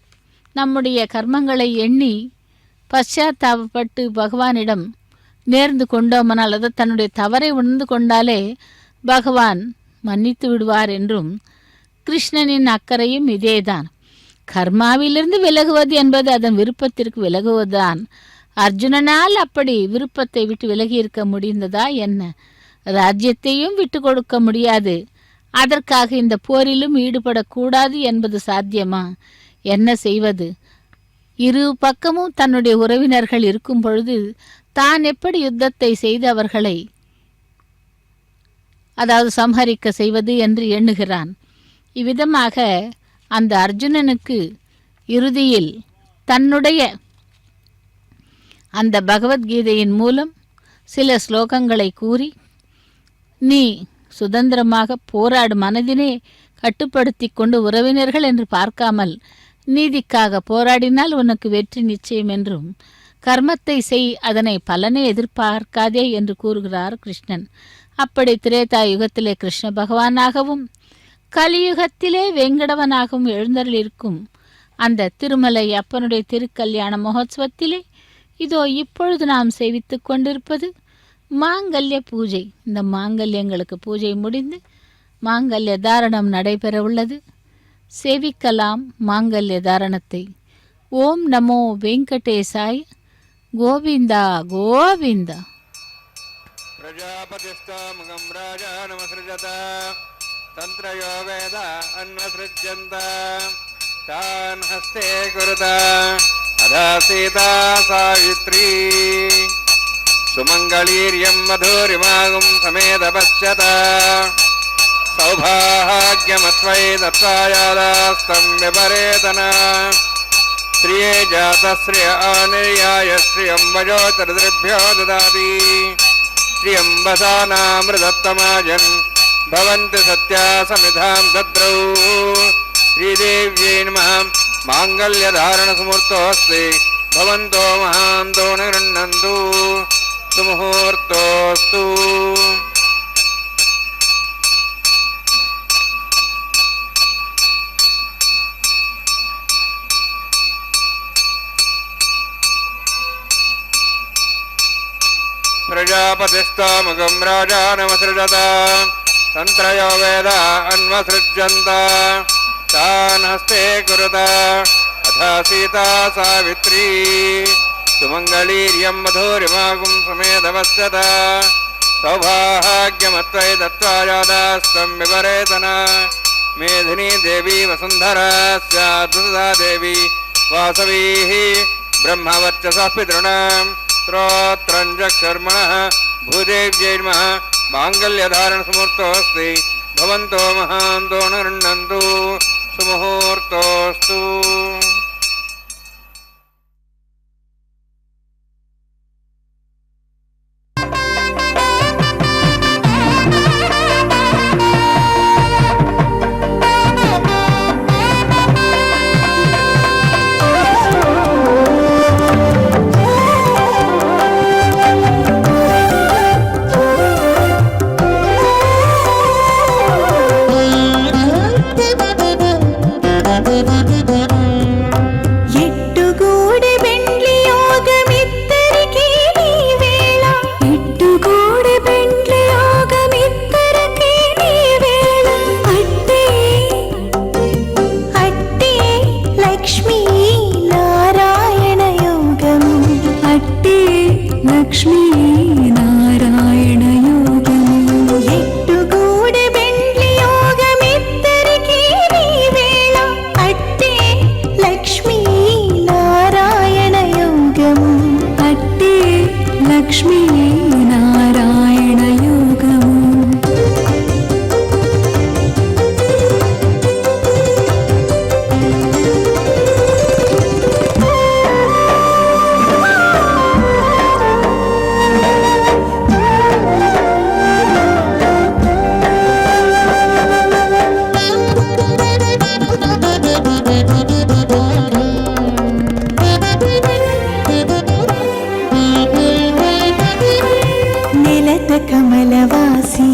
நம்முடைய கர்மங்களை எண்ணி பశ్చాத்தாபப்பட்டு பகவானிடம் நேர்ந்து கொண்டோமனால், அதை தன்னுடைய தவறை உணர்ந்து கொண்டாலே பகவான் மன்னித்து விடுவார் என்றும் கிருஷ்ணனின் அக்கறையும் இதேதான். கர்மாவிலிருந்து விலகுவது என்பது அதன் விருப்பத்திற்கு விலகுவதுதான். அர்ஜுனனால் அப்படி விருப்பத்தை விட்டு விலகி இருக்க முடிந்ததா என்ன? ராஜ்யத்தையும் விட்டு கொடுக்க முடியாது. அதற்காக இந்த போரிலும் ஈடுபடக்கூடாது என்பது சாத்தியமா? என்ன செய்வது? இரு பக்கமும் தன்னுடைய உறவினர்கள் இருக்கும் பொழுது தான் எப்படி யுத்தத்தை செய்து அவர்களை சம்ஹரிக்க செய்வது என்று எண்ணுகிறான். இவ்விதமாக அந்த அர்ஜுனனுக்கு இறுதியில் தன்னுடைய அந்த பகவத்கீதையின் மூலம் சில ஸ்லோகங்களை கூறி, நீ சுதந்திரமாக போராடு, மனதினை கட்டுப்படுத்தி கொண்டு உறவினர்கள் என்று பார்க்காமல் நீதிக்காக போராடினால் உனக்கு வெற்றி நிச்சயம் என்றும், கர்மத்தை செய், அதனை பலனை எதிர்பார்க்காதே என்று கூறுகிறார் கிருஷ்ணன். அப்படி திரேதா யுகத்திலே கிருஷ்ண பகவானாகவும் கலியுகத்திலே வெங்கடவனாகவும் எழுந்தருளிருக்கும் அந்த திருமலை அப்பனுடைய திருக்கல்யாண மகோத்சவத்திலே இதோ இப்பொழுது நாம் சேவித்து கொண்டிருப்பது மாங்கல்ய பூஜை. இந்த மாங்கல்யங்களுக்கு பூஜை முடிந்து மாங்கல்ய தாரணம் நடைபெற உள்ளது. சேவிக்கலாம் மாங்கல்ய தாரணத்தை. ஓம் நமோ வெங்கடேசாய். கோவிந்தா கோவிந்தா. प्रजापतिस्तमुखं राजानमसृजत तन्त्रयो वेद अन्वसृज्यन्त तान् हस्ते कुरुत अधा सीता सावित्री सुमङ्गलीर्यं मधुरिमागुं समेदपश्यत सौभाग्यमत्वै दत्तायादास्तं व्यपरेतन श्रिये जातश्रिय आनिर्याय श्रियं वजोतरद्भ्यो ददाति श्रियंबसानामृतत्तमाजन् भवन्ति सत्या समिधां दद्रौ श्रीदेव्यै नमः। माङ्गल्यधारणसमुहूर्तोऽस्ति भवन्तो महान्तो निगृह्णन्तु सुमुहूर्तोऽस्तु। प्रजापतिस्तमुखं राजानमसृजत तन्त्रयो वेद अन्वसृज्यन्त तान् हस्ते कुरुत अथा सीता सावित्री सुमङ्गलीर्यं मधुरिमागुं समेदपश्यत सौभाग्यमत्वै दत्त्वा यादास्तं विपरेतन मेधिनी देवी वसुन्धरा स्यात् सुधा देवी वासवीः ब्रह्मवर्चसः पितॄणाम् श्रोत्रञ्जक्षर्मणः भूदेव्यै नमः। माङ्गल्यधारणसमुहूर्तोऽस्ति भवन्तो महान्तो निगृह्णन्तु सुमुहूर्तोऽस्तु। కమలవాసి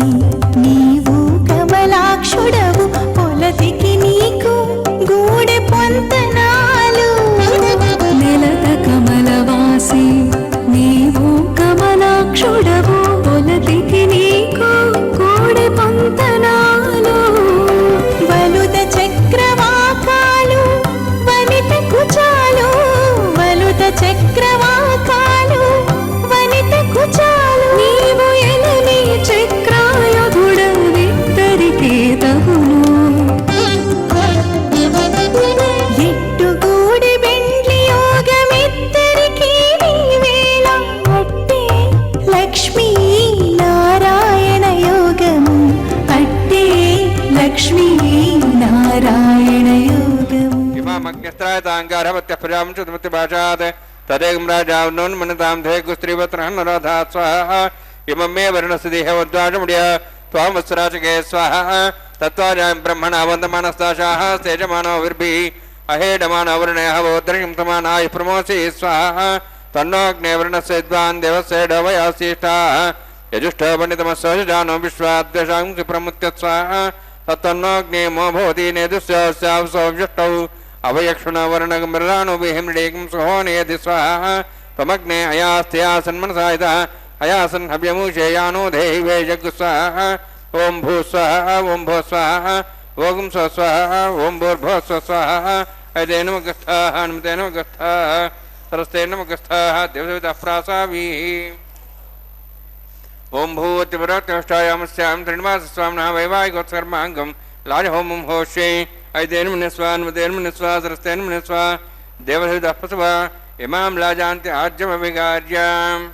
त्रायताङ्गारभत्यः प्रजां चतुर्मतिभाषात् तदेकं राजावनोन्मन्यतां धेगुस्त्रीवत्रहन्नराधात् स्वाहा इमं मे वर्णस्य देहवद्वाजमुड्य त्वां वत्सराचके स्वाहा तत्त्वाजां ब्रह्मणा वन्दमानस्ताशाः तेजमानो विर्भिः अहेडमानो वर्णयः वोद्रयं समानाय प्रमोसि स्वाहा तन्नोऽग्नेवर्णस्य विद्वान् देवस्य डवयास्येष्टाः यजुष्टः पण्डितमस्य जानो विश्वाद्वेषांसि प्रमुत्य स्वाहा तत्तन्नोऽग्नेमो भवति नेदुस्यावसौव्यष्टौ अवयक्षुणवर्णगमृदानुभिहिमृडेकं सुहोनेयधि स्वाहा त्वमग्ने अयास्त्यासन्मनसायतः अयासन् हव्यमुषेयानो देहि वे जग्गु स्वाहा ॐ भू स्वाहा ॐ भो स्वाहा ॐ स्व स्वाहा ॐ भूर्भुवः स्व स्वाहा अयते नमगस्थाः नमते नमगस्थाः सरस्ते नमगस्थाः देवदेवताः प्रासाभिः ओं भूवतिवरात्यामस्यां त्रिनिवासस्वामिनः वैवाहिकोत्सर्माङ्गं लाजहोमं होष्ये ऐतेन मुनिस्वा नुमतेन मुनिस्वा सरस्तेन मुनिस्वा देवहृदः पशवः इमां लाजान्ति आज्यमभिगार्याम्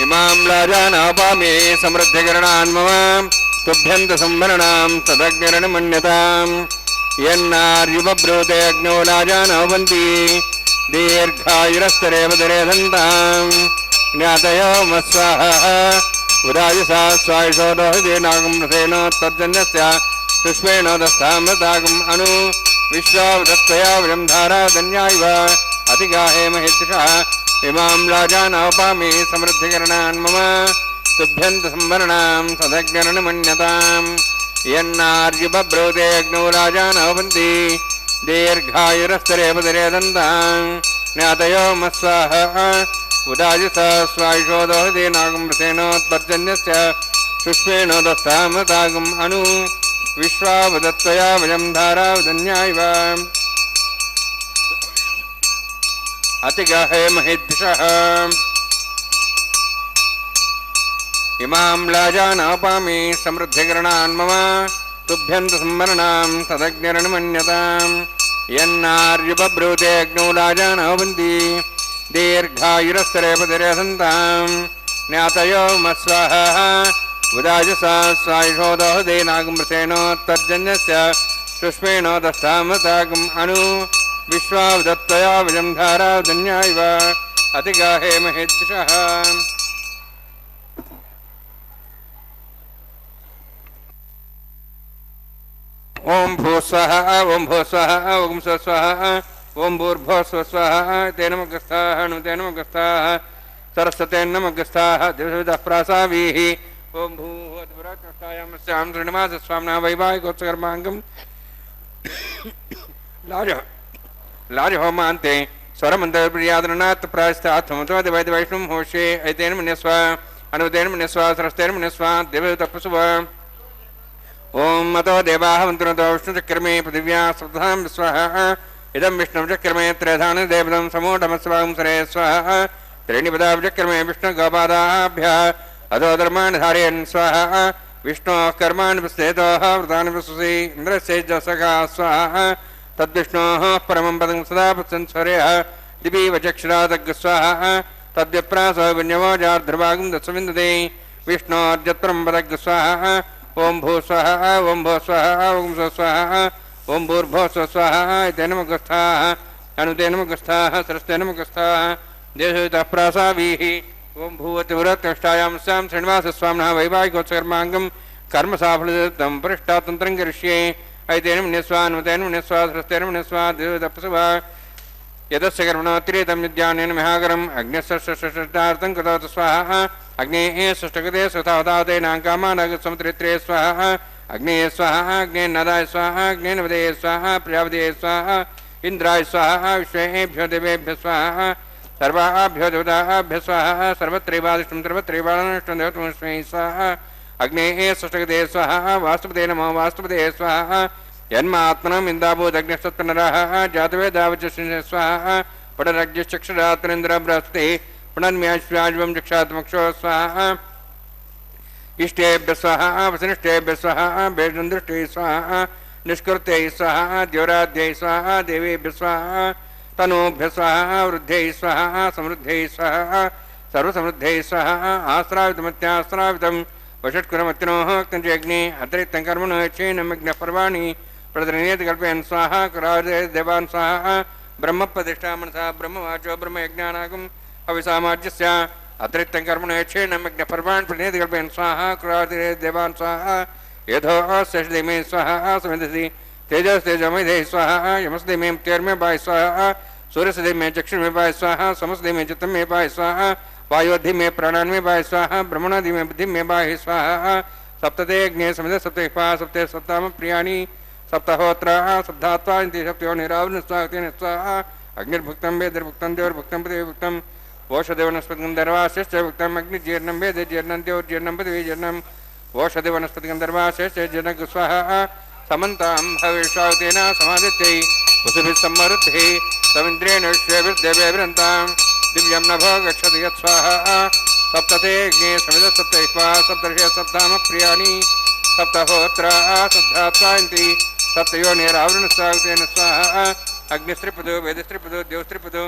इमां लाजानापामे समृद्धिकरणान् मम तुभ्यन्त संवरणां तदग्निरणमन्यतां यन्नार्युपब्रूते अग्नौ लाजानवन्ति दीर्घायुरस्तरेव दरेधन्तां ज्ञातयो मस्वाहा उदायुषा स्वायुषोदोहिदेनागं रसेन तर्जन्यस्य पुष्पेण दस्तामृतागम् अनु विश्वावदत्तया वयं धाराधन्यायव अतिगाहे महिषः इमां लाजानवपामि समृद्धिकरणान् मम तुभ्यन्त संवरणां सदग्निरणमन्यतां यन्नार्युपब्रूते अग्नौ लाजानवन्ति दीर्घायुरस्तरेव दरेदन्तां ज्ञातयो मस्वाहा उदायुषा स्वायुषोदोहिदेनागं रसेनोत्पर्जन्यस्य पुष्पेण दस्तामृतागम् अनु विश्वावदत्तया वयं धारावदन्यायव अतिगाहे महिद्दिशः इमां लाजानवपामि समृद्धिकरणान् मम तुभ्यन्त संवरणां तदग्निरणमन्यतां यन्नार्युपब्रूते अग्नौ लाजानवन्ति दीर्घायुरस्तरेव दरेधन्तां ज्ञातयो मस्वाहा उदायुषा स्वायुषोदोहिदेनागमृतेनोत्तर्जन्यस्य पुष्पेण दस्तामृतागम् अनु विश्वावदत्तया वयं धाराधन्यायव अतिगाहे महिद्दिशः ओं भू स्वाहा ओं भो स्वाहा ओं स्व स्वाहा ओं भूर्भुवः स्व स्वाहा ते नमगस्थाः नुते नमगस्थाः सरस्वते नमगस्थाः देवदेवताः प्रासाभिः ओं भूवतिवरात्यामस्यां श्रीनिवासस्वामिनः वैवाहिकोत्सर्माङ्गं लाजहोमान्ते स्वरमन्त्रप्रियादनात् प्रायस्तात्मतोदिवैष्णुं होष्ये ऐतेन मुनिस्वा अनुतेन मुनिस्वा सरस्तेन मुनिस्वा देवदेवताः पशवः ओं मतो देवाः वन्तुनतो विष्णुचक्रमे पृथिव्या सप्तां स्वाहा इदं विष्णुचक्रमे त्रयधान देवदं समूढमस्वां सरे स्वाहा त्रीणि पदाचक्रमे विष्णुगोपादाभ्यः अधो धर्माणि धारयन् स्वाहा विष्णोः कर्माणि विस्तेतोः व्रतानि विश्वसि इन्द्रस्य जसका स्वाहा तद्विष्णोः परमं पदं सदा पत्संस्वर्यः दिवि वचक्षुरादग् स्वाहा तद्विप्रासो विन्यवोजार्ध्रभागं दशविन्दते विष्णोर्जत्परं पदग् स्वाहा ओं भू स्वाहा ओं भो स्वाहा ओं स्व स्वाहा ओं भूर्भुवः स्व स्वाहा इति नमगस्थाः अनुते नमगस्थाः सरस्ते नमगस्थाः देवदेवताः प्रासाभिः ओं भूवतिवरात्यामस्यां श्रीनिवासस्वामिनः वैवाहिकोत्सर्माङ्गं कर्मसाफलदत्तं परिष्टातन्त्रं करिष्ये ऐतेन मुनिस्वा अनुतेन मुनिस्वा सरस्तेन मुनिस्वा देवदेवताः पशवः यदस्य कर्मणोत्तरीतं विद्यानेन महाकरम् अग्न्यस्तार्थं कृतवत् स्वाहा अग्नेः षष्ठकृते स्वतावतावतेनाङ्कामानगसमुद्रित्रे स्वाहा अग्नेय स्वाहा अग्नेन्नदाय स्वाहा अग्नेनवदये स्वाहा प्रजापतये स्वाहा इन्द्राय स्वाहा विश्वेभ्यो देवेभ्यः स्वाहा सर्वाभ्यो देवताभ्यः स्वाहा सर्वत्रैवादिष्टं सर्वत्रैवादिष्टं देवतमस्मै स्वाहा अग्नेः षष्ठकृते स्वाहा वास्तुपते नमो वास्तुपते स्वाहा यन्मात्मनम् इन्दाभूदग्निस्तत्पुनरः जातवेदावचस्य स्वाहा पटरज्ञश्चक्षुरात्रेन्द्र बृहस्पतिः पुनर्म्याश्वाज्वं चक्षात्मक्षो स्वाहा इष्टेभ्यः स्वाहा वसनिष्ठेभ्यः स्वाहा बेजन्दृष्टिः स्वाहा निष्कृत्यै स्वाहा द्योराध्यै स्वाहा देवेभ्यः स्वाहा तनूभ्यः स्वाहा वृद्ध्यै स्वाहा समृद्ध्यै स्वाहा सर्वसमृद्धै स्वाहा आस्रावितमत्यास्रावितं वषट्कुरमत्तिनोः कञ्चेऽग्नि अतिरिक्तं कर्मणो यच्छेनमग्नः पर्वाणि प्रदर्शनीयति कल्पयन् स्वाहा कुरादे देवान् स्वाहा ब्रह्मप्रतिष्ठा मनसा ब्रह्मवाचो ब्रह्मयज्ञानागम् अविसामाज्यस्य अतिरिक्तं कर्मणो यच्छेनमग्नः पर्वाणि प्रदर्शनीयति कल्पयन् स्वाहा कुरादे देवान् स्वाहा यथो अस्यश्देमे स्वाहा समिधसि तेजस्तेजमैधे स्वाहा यमस्दे मे तेर्मे बाय स्वाहा सूर्यसदे में चक्षु में बाय स्वाहा समस्दे में चित्त में बाय स्वाहा वायुधि में प्राणान में बाय स्वाहा ब्रह्मणादि में बुद्धि में बाय स्वाहा सप्तते अग्ने समिध सप्तपा सप्ते सप्ताम प्रियाणि सप्तहोत्र सप्तात्वा इंति सप्तयो निरावरण स्वाहा अग्निर्भुक्तं वेदिर्भुक्तं देवर्भुक्तं पृथिवीभुक्तं ओषधिवनस्पतिं दर्वाश्च भुक्तं अग्निजीर्णं वेद जीर्णं देवर्जीर्णं पृथिवीजीर्णं ओषधिवनस्पतिं दर्वाश्च जीर्णं स्वाहा समन्तां भविष्यावतेन समादित्यै वसुभिः सम्मरुद्धे समिन्द्रेण विश्वेभिर्देवेभिरन्तां दिव्यं नभो गच्छति यत्स्वाहा सप्तते अग्ने समिध सप्तैः सप्तर्षि सप्ताम प्रियाणि सप्तहोत्रा सप्तात्वान्ति सप्तयोनिरावरणस्वागतेन स्वाहा अग्निस्त्रिपदो वेदस्त्रिपदो देवस्त्रिपदो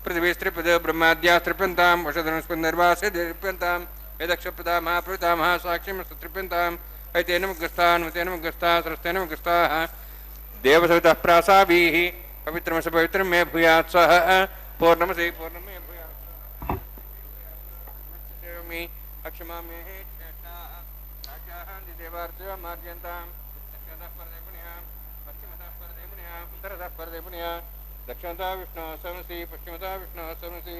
पृथिवीस्त्रिपदो ब्रह्माद्यास्त्रिप्यन्तां वषधनुस्पन्दर्वासे तृप्यन्तां वेदक्षप्रदा महाप्रपितामह साक्षिमस्तृप्यन्तां ऐतेन मुग्रस्तान् मतेन मुग्रस्ताः सरस्तेन मुग्रस्ताः देवसवितः प्रासाभिः पवित्रमसि पवित्रं मे भूयात् स्वाहा पूर्णमसि पूर्णं मे भूयात् अक्षमा मे देवार्चया मार्जयन्तां दक्षिणतः परदे पुण्या पश्चिमतः परदे पुण्या उत्तरतः परदे पुण्या दक्षिणतः विष्णोः सवनसि पश्चिमतः विष्णोः सवनसि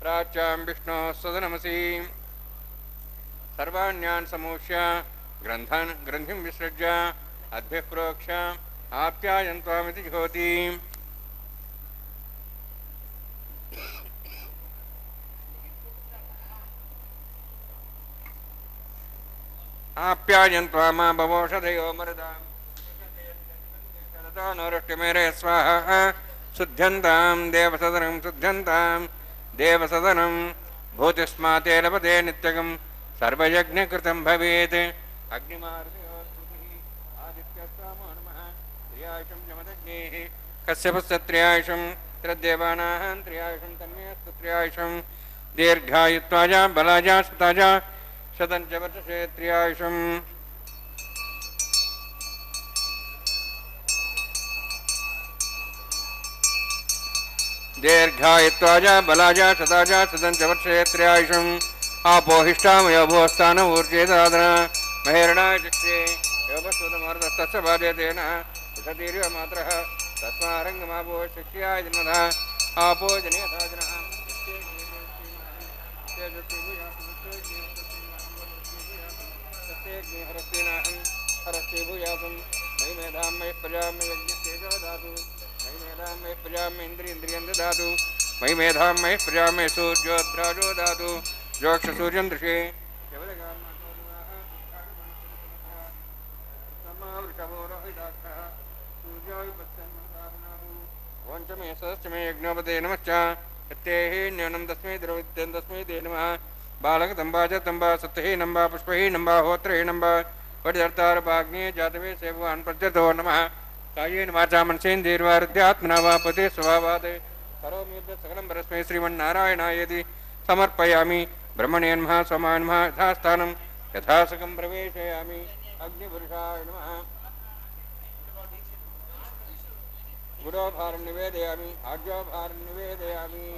प्राच्यां विष्णोः सदनमसि सर्वाण्यान् समूष्य ग्रन्थिं विसृज्य अद्भिः प्रोक्ष्य आप्यायन्त्वामिति जुहोति आप्यायन्त्वा मा भवोषधयो मरुदां नौरष्टिमेरे स्वाहा शुद्ध्यन्तां देवसदनं भूतिस्माते लभते नित्यगं सर्वयज्ञकृतं भवेत् आदित्यस्तामो नमः त्र्यायुषं जमदग्नेः कश्यपस्य त्र्यायुषं त्रिदेवानां त्र्यायुषं तन्मेऽस्तु त्र्यायुषं दीर्घायुत्वाय बलाय सुताय शतं च वर्षसे त्र्यायुषम् दीर्घायुत्वाय बलाय शताय शतं च वर्षे त्र्यायुषम् आपोहिष्ठामयो भोस्तान ऊर्जेदादन महेरणाय चिक्षे योगस्वतमर्दस्तस्य बाध्यतेन उषतीर्यमात्रः तस्मारङ्गमापो शिक्ष्याय जन्मनः आपो जनेयथा जनः हरस्तेनाहं हरस्ते भूयासं मयि मेधां मयि प्रजां मयि यज्ञस्तेजो ददातु मयि मेधां मयि प्रजां मयि इन्द्रियं ददातु मयि मेधां मयि प्रजां मयि सूर्योद्राजो ददातु जोक्षसूर्यं दृशे वंचमे सहस्रमे यज्ञोपदे नमश्च यत्तेः न्यूनं तस्मै द्रवित्यं तस्मै ते नमः बालकतम्बा च तम्बा सत्यहि नम्बा पुष्पहि नम्बा होत्रहि नम्बा वडिधर्तारपाग्ने जातवे सेवान् प्रत्यतो नमः कायेन वाचा मनसेन्द्रियैर्वारुद्ध्यात्मना वा पते स्वभावात् करोमि सकलं परस्मै श्रीमन्नारायणायेति समर्पयामि ब्रह्मणे नमः समाय नमः यथास्थानं यथासकं प्रवेशयामि अग्निपुरुषाय नमः गुडोभारं निवेदयामि आज्ञोभारं निवेदयामि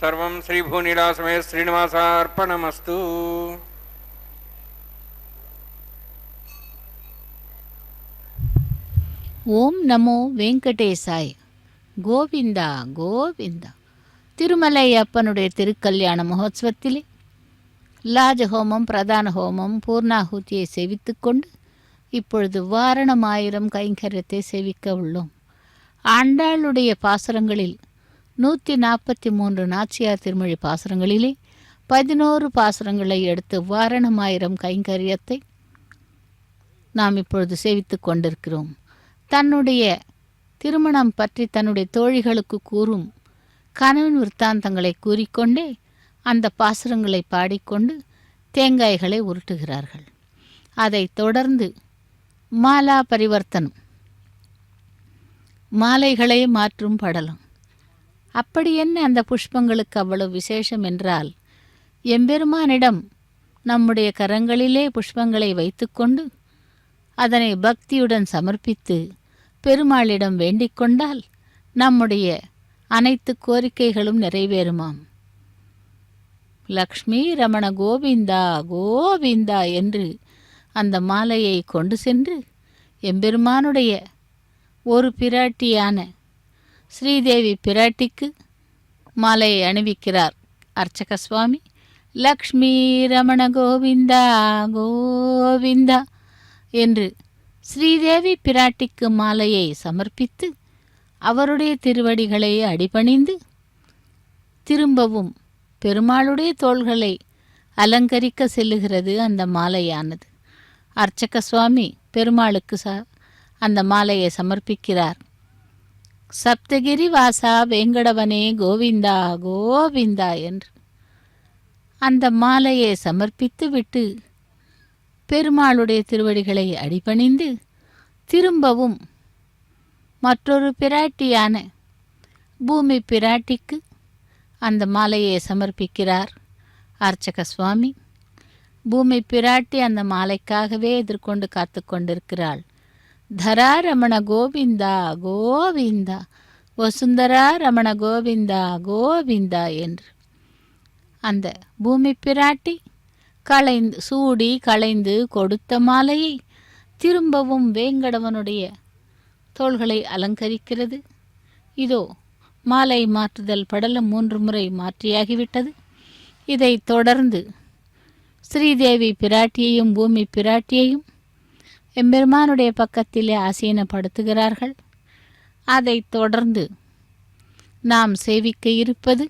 సర్వం శ్రీ భూనీలాసమే శ్రీనివాసార్పణమస్తు. ஓம் நமோ வெங்கடேசாய். கோவிந்தா கோவிந்தா. திருமலை அப்பனுடைய திருக்கல்யாண மகோத்சவத்திலே லாஜஹோமம், பிரதான ஹோமம், பூர்ணாகுதியை சேவித்துக்கொண்டு இப்பொழுது வாரணமாயிரம் கைங்கரியத்தை சேவிக்க உள்ளோம். ஆண்டாளுடைய பாசுரங்களில் 143 நாச்சியார் திருமொழி பாசுரங்களிலே 11 பாசுரங்களை எடுத்து வாரணமாயிரம் கைங்கரியத்தை நாம் இப்பொழுது சேவித்து கொண்டிருக்கிறோம். தன்னுடைய திருமணம் பற்றி தன்னுடைய தோழிகளுக்கு கூறும் கணவன் விற்த்தாந்தங்களை கூறிக்கொண்டே அந்த பாசுரங்களை பாடிக்கொண்டு தேங்காய்களை உருட்டுகிறார்கள். அதைத் தொடர்ந்து மாலா பரிவர்த்தனம், மாலைகளை மாற்றும் படலம். அப்படி என்ன அந்த புஷ்பங்களுக்கு அவ்வளவு விசேஷம் என்றால், எம்பெருமானிடம் நம்முடைய கரங்களிலே புஷ்பங்களை வைத்துக்கொண்டு அதனை பக்தியுடன் சமர்ப்பித்து பெருமாளிடம் வேண்டிக் கொண்டால் நம்முடைய அனைத்து கோரிக்கைகளும் நிறைவேறுமாம். லக்ஷ்மி ரமண கோவிந்தா கோவிந்தா என்று அந்த மாலையை கொண்டு சென்று எம்பெருமானுடைய ஒரு பிராட்டியான ஸ்ரீதேவி பிராட்டிக்கு மாலையை அணிவிக்கிறார் அர்ச்சக சுவாமி. லக்ஷ்மி ரமண கோவிந்தா கோவிந்தா என்று ஸ்ரீதேவி பிராட்டிக்கு மாலையை சமர்ப்பித்து அவருடைய திருவடிகளை அடிபணிந்து திரும்பவும் பெருமாளுடைய தோள்களை அலங்கரிக்க செல்லுகிறது அந்த மாலையானது. அர்ச்சக சுவாமி பெருமாளுக்கு அந்த மாலையை சமர்ப்பிக்கிறார். சப்தகிரி வாசா வேங்கடவனே கோவிந்தா கோவிந்தா என்று அந்த மாலையை சமர்ப்பித்து விட்டு பெருமாளுடைய திருவடிகளை அடிபணிந்து திரும்பவும் மற்றொரு பிராட்டியான பூமி பிராட்டிக்கு அந்த மாலையை சமர்ப்பிக்கிறார் அர்ச்சக சுவாமி. பூமி பிராட்டி அந்த மாலைக்காகவே எதிர்கொண்டு காத்து கொண்டிருக்கிறாள். தரா ரமண கோவிந்தா கோவிந்தா, வசுந்தரா ரமண கோவிந்தா கோவிந்தா என்று அந்த பூமி பிராட்டி சூடி களைந்து கொடுத்த மாலையை திரும்பவும் வேங்கடவனுடைய தோள்களை அலங்கரிக்கிறது. இதோ மாலை மாற்றுதல் படலம் 3 முறை மாற்றியாகிவிட்டது. இதைத் தொடர்ந்து ஸ்ரீதேவி பிராட்டியையும் பூமி பிராட்டியையும் எம்பெருமானுடைய பக்கத்திலே ஆசீனப்படுத்துகிறார்கள். அதைத் தொடர்ந்து நாம் சேவிக்க இருப்பது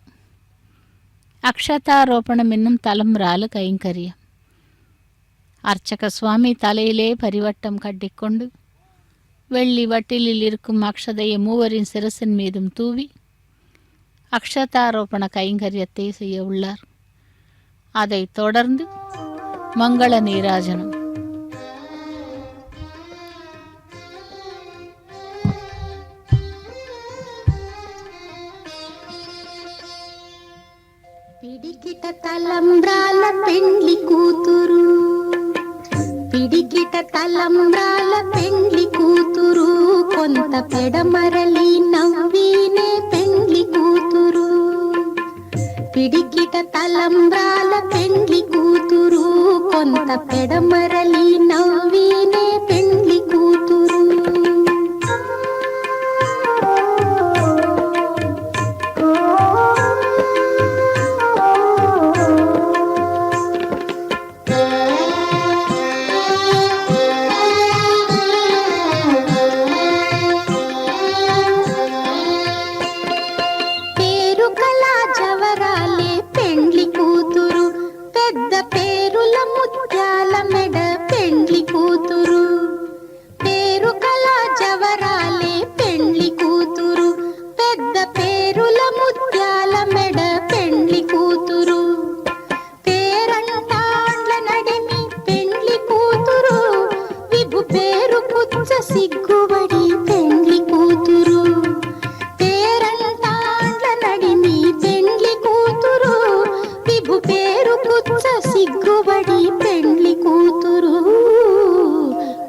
அக்ஷதாரோபணம் என்னும் தலம்ரால கைங்கரியம். அர்ச்சக சுவாமி தலையிலே பரிவட்டம் கட்டிக்கொண்டு வெள்ளி வட்டிலில் இருக்கும் அக்ஷதையை மூவரின் சிரசின் மீதும் தூவி அக்ஷதாரோபண கைங்கரியத்தை செய்ய உள்ளார். அதைத் தொடர்ந்து மங்கள நீராஜனம். పిడికిట తలంబ్రాల పెండ్లి కూతురు, పిడికిట తలంబ్రాల పెండ్లి కూతురు, కొంత పెడమరలి నవ్వినే పెండ్లి కూతురు. పిడికిట తలంబ్రాల పెండ్లి కూతురు, కొంత పెడమరలి నవ్వినే పెండ్లి కూతురు.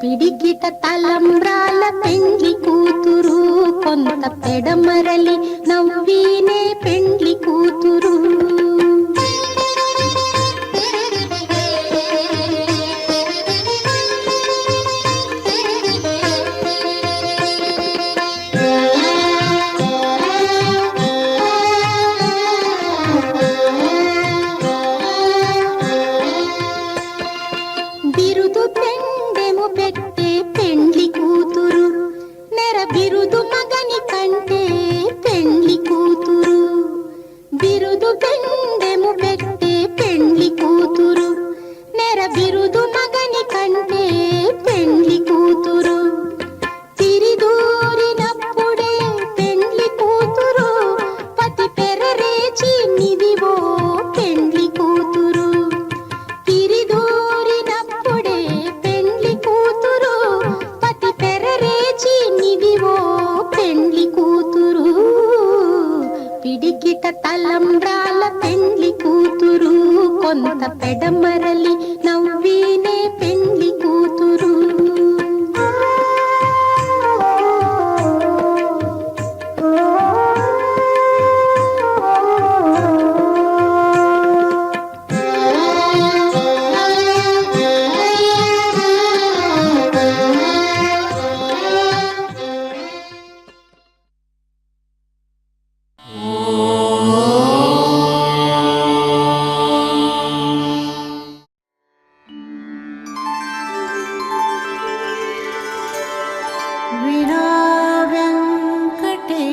పిడికిట తలంబ్రాల పెండ్లి కూతురు, కొంత పెడమరలి నవ్వినే పెండ్లి కూతురు. బిరుదు మగని కంటే పెండ్లి కూతురు, బిరుదు పెండెము పెట్టే పెండ్లి కూతురు, నెర బిరుదు మగని కంటే పెండ్లి కూతురు. తిరిదూరినప్పుడే పెండ్లి కూతురు, పతి పెరరేచి నిదివో పెండ్లి కూతురు. తిరిదూరినప్పుడే పెండ్లి కూతురు, పతి పెరరేచి నిదివో పెండ్లి కూతురు. పిడికిట తలంబ్రాల పెండ్లి కూతురు, కొంత పెడమరలి నవ్వినే పెండ్లి కూతురు. विना वेङ्कटेशं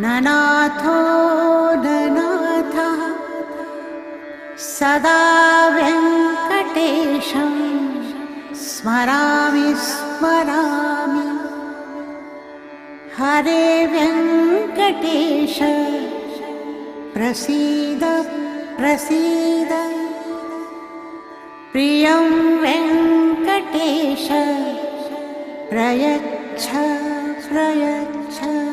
ननाथो ननाथः, सदा वेङ्कटेशं स्मरामि स्मरामि. हरे वेङ्कटेश प्रसीद प्रसीद, प्रियं वेङ्कटेश प्रयच्छ प्रयच्छ.